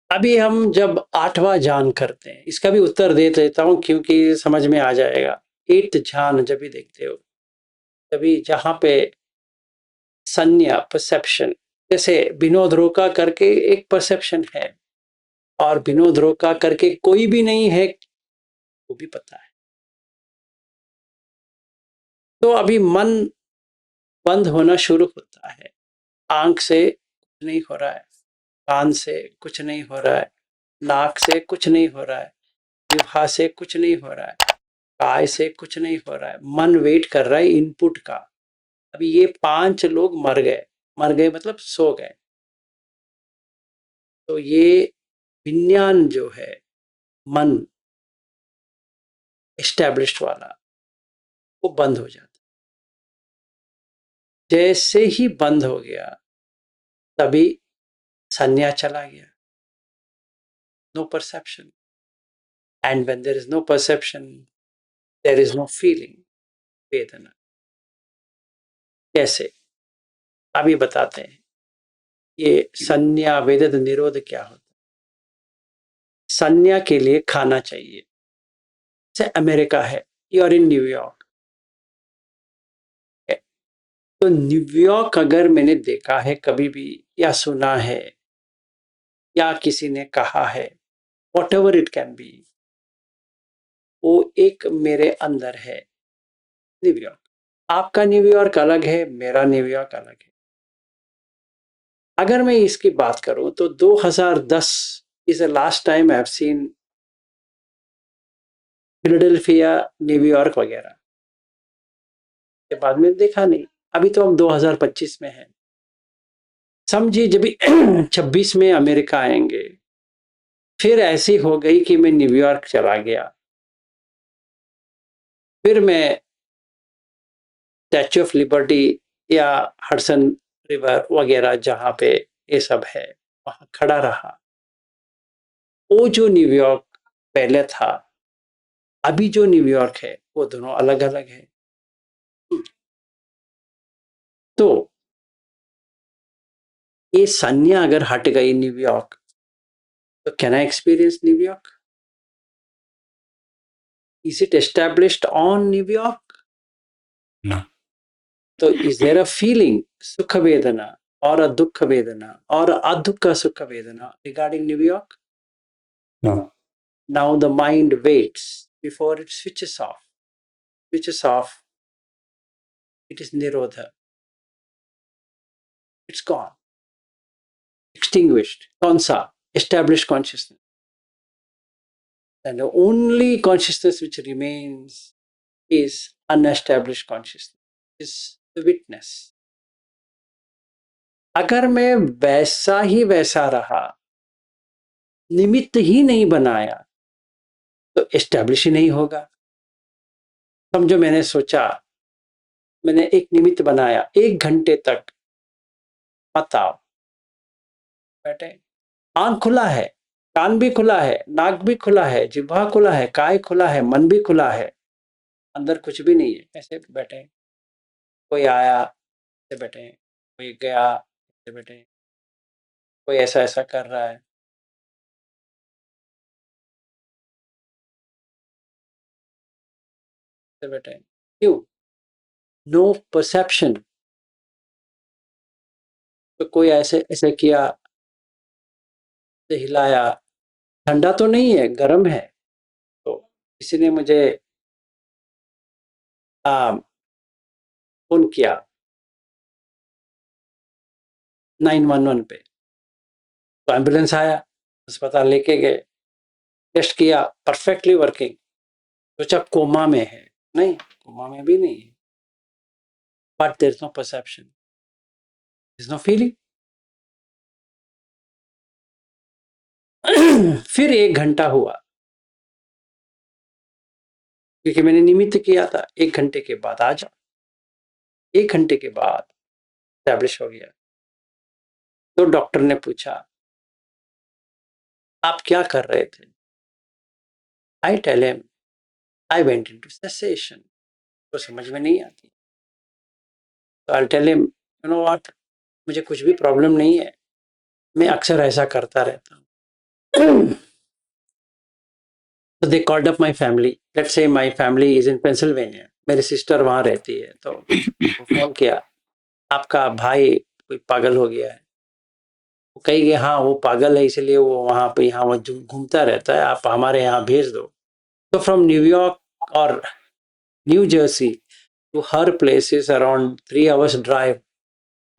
अभी हम जब 8वां ध्यान करते हैं, इसका भी उत्तर दे देता हूँ क्योंकि समझ में आ जाएगा। 8th ध्यान जब भी देखते हो, तभी जहाँ पे संज्ञा परसेप्शन, जैसे विनोद रोका करके एक परसेप्शन है, और विनोद रोका करके कोई भी नहीं है, वो भी पता है। तो अभी मन बंद होना शुरू होता है, आंख से कुछ नहीं हो रहा है, कान से कुछ नहीं हो रहा है, नाक से कुछ नहीं हो रहा है, जिह्वा से कुछ नहीं हो रहा है, काय से कुछ नहीं हो रहा है, मन वेट कर रहा है इनपुट का। अभी ये 5 लोग मर गए मतलब सो गए। तो ये विज्ञान जो है, मन एस्टैब्लिश्ड वाला, वो बंद हो जाता। जैसे ही बंद हो गया तभी संज्ञा चला गया, no perception. And when there is no perception, there is no feeling, वेदना। कैसे? अभी बताते हैं। ये संज्ञा वेदित निरोध क्या होता है? संज्ञा के लिए खाना चाहिए। जैसे अमेरिका है, यू आर इन न्यूयॉर्क, तो न्यूयॉर्क अगर मैंने देखा है कभी भी या सुना है या किसी ने कहा है, what ever it can be, वो एक मेरे अंदर है। न्यूयॉर्क, आपका न्यूयॉर्क अलग है, मेरा न्यूयॉर्क अलग है। अगर मैं इसकी बात करूं तो 2010 is the last time I have seen Philadelphia, New York वगैरह। के बाद में देखा नहीं। अभी तो हम 2025 में हैं। समझिए जब 26 में अमेरिका आएंगे, फिर ऐसी हो गई कि मैं न्यूयॉर्क चला गया, फिर मैं स्टैच्यू ऑफ लिबर्टी या हडसन रिवर वगैरह जहाँ पे ये सब है वहाँ खड़ा रहा। वो जो न्यूयॉर्क पहले था, अभी जो न्यूयॉर्क है, वो दोनों अलग अलग है। तो ये संज्ञा अगर हट गई न्यूयॉर्क, तो can I experience New York? Is it established on New York? No. तो इज देयर अ फीलिंग, सुख वेदना और दुख वेदना और अदुख सुख वेदना regarding New York? No. Now the mind waits before it switches off. Switches off, it is nirodha. It's gone. Extinguished. Konsa, established consciousness. And the only consciousness which remains is unestablished consciousness, is the witness. अगर मैं वैसा ही वैसा रहा, निमित्त ही नहीं बनाया, तो establish ही नहीं होगा। समझो मैंने सोचा, मैंने एक निमित्त बनाया, 1 घंटे तक मत आओ, बैठे, आंख खुला है, कान भी खुला है, नाक भी खुला है, जिह्वा खुला है, काय खुला है, मन भी खुला है, अंदर कुछ भी नहीं है, ऐसे बैठे। कोई आया, ऐसे बैठे, कोई गया, ऐसे बैठे, कोई ऐसा ऐसा कर रहा है, ऐसे बैठे। क्यों? No perception. तो कोई ऐसे ऐसे किया, हिलाया, ठंडा तो नहीं है, गर्म है। तो किसी ने मुझे फोन किया 911 पे, तो एम्बुलेंस आया, अस्पताल लेके गए, टेस्ट किया, परफेक्टली वर्किंग। सोचा कोमा में है, नहीं, कोमा में भी नहीं है, but there is no perception, there is no feeling. फिर 1 घंटा हुआ, क्योंकि मैंने निमित्त किया था, 1 घंटे के बाद आ जाओ। 1 घंटे के बाद एस्टैब्लिश हो गया। तो डॉक्टर ने पूछा, आप क्या कर रहे थे? I tell him, I went into cessation. तो समझ में नहीं आती, तो I tell him, you know what, मुझे कुछ भी प्रॉब्लम नहीं है, मैं अक्सर ऐसा करता रहता हूँ। So they called up my family. Let's say my family is in Pennsylvania. मेरी सिस्टर वहाँ रहती है, तो फोन किया, आपका भाई कोई पागल हो गया है। वो कही हाँ वो पागल है, इसलिए वो वहाँ पे यहाँ घूमता रहता है, आप हमारे यहाँ भेज दो। तो फ्रॉम न्यूयॉर्क और New Jersey to her place is around 3 hours drive,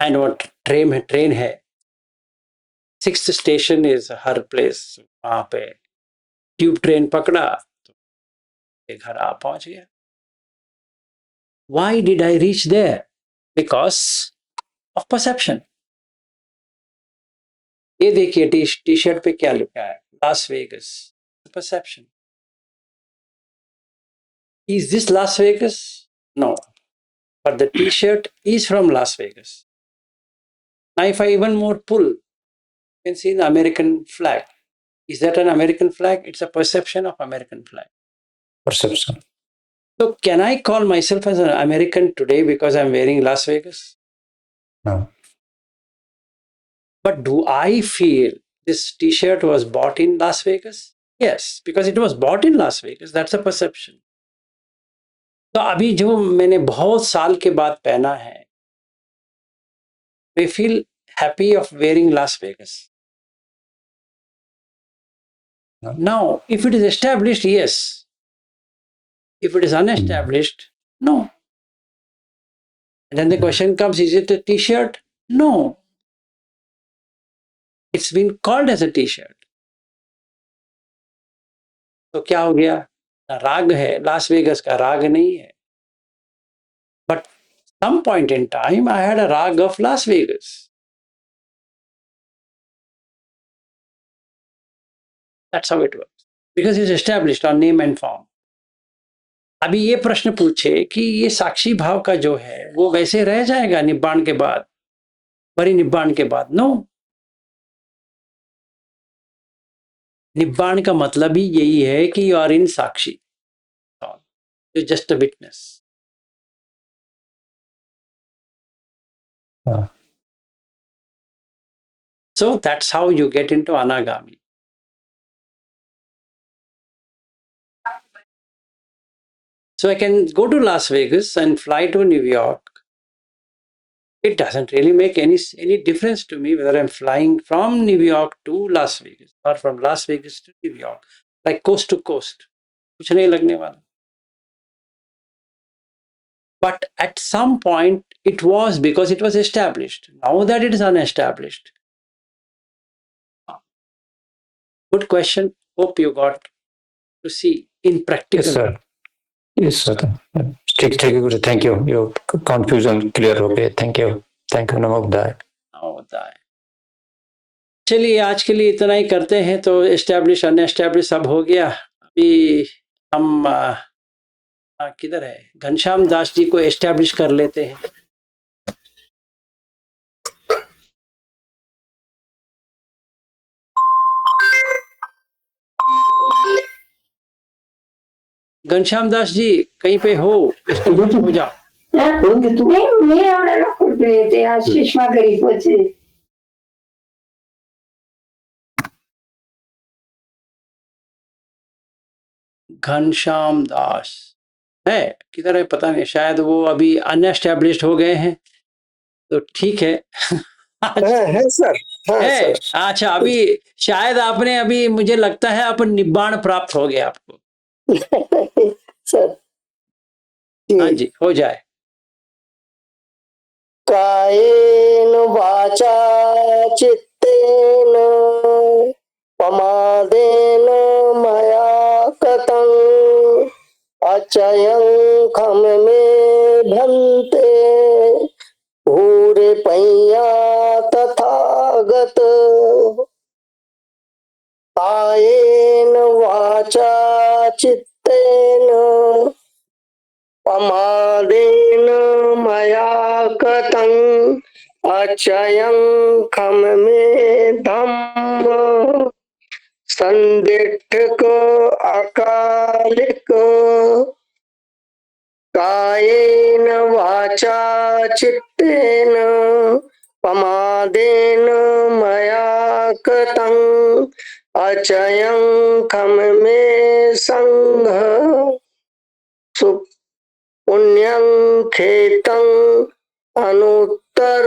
and वो ट्रेन है, 6th station is her place. वहां पे ट्यूब ट्रेन पकड़ा तो घर आ पहुंच गया। Why did I reach there? Because of perception. ये देखिए टी शर्ट पे क्या लिखा है, Las Vegas. Perception. Is this Las Vegas? No, but the t-shirt is from Las Vegas. Now if I even more pull, you can see the American flag. Is that an American flag? It's a perception of American flag. Perception. So can I call myself as an American today because I'm wearing Las Vegas? No. But do I feel this t-shirt was bought in Las Vegas? Yes, because it was bought in Las Vegas. That's a perception. तो अभी जो मैंने बहुत साल के बाद पहना है, we feel happy of wearing Las Vegas. No. Now, if it is established, yes. If it is unestablished, no. And then the question comes, is it a t-shirt? No. It's been called as a t-shirt. तो क्या हो गया? राग है, Las Vegas का राग नहीं है। But some point in time, I had a rag of Las Vegas. That's how it works. Because it's established on name and form. अभी ये प्रश्न पूछे कि ये साक्षी भाव का जो है वो वैसे रह जाएगा निब्बाण के बाद, परिनिब्बाण के बाद? नो। निब्बाण का मतलब ही यही है कि यू आर इन साक्षी, you just a witness. So that's how you get into anagami. So I can go to Las Vegas and fly to New York. It doesn't really make any difference to me whether I'm flying from New York to Las Vegas or from Las Vegas to New York, like coast to coast. कुछ नहीं लगने वाला. But at some point it was, because it was established. Now that it is unestablished. Good question. Hope you got to see in practical. Yes, sir. Yes, sir. ठीक है गुरु, thank you. Your confusion clear हो गया. Thank you. Thank you, नमो बुद्धाय. होता है। चलिए आज के लिए इतना ही करते हैं। तो एस्टैब्लिश अनएस्टैब्लिश सब हो गया। अभी हम किधर है, घनश्याम दास जी को एस्टैब्लिश कर लेते हैं। घनश्याम दास जी कहीं पे हो, हो जाओ। सुषमा घरी पोचे। घनश्याम दास है, किधर है पता नहीं, शायद वो अभी अनएस्टैब्लिश्ड हो गए हैं। तो ठीक है। है सर, है अच्छा, अभी शायद आपने, अभी मुझे लगता है अपन निब्बाण प्राप्त हो गया आपको। सर हाँ जी, हो जाए। कायेन वाचा चित्तेन प्रमादेन मया कतं अचयं खम में भंते भूरे पैया तथागत। कायेन वाचा चित्तेन प्रमादेन मया कतं अचयं खम में धम्म संदिग्ध अकालिक। कायेन वाचा चित्तेन प्रमादेन मया कृतं अचयं खम में संघ पुण्यं खेतं अनुत्तरोति।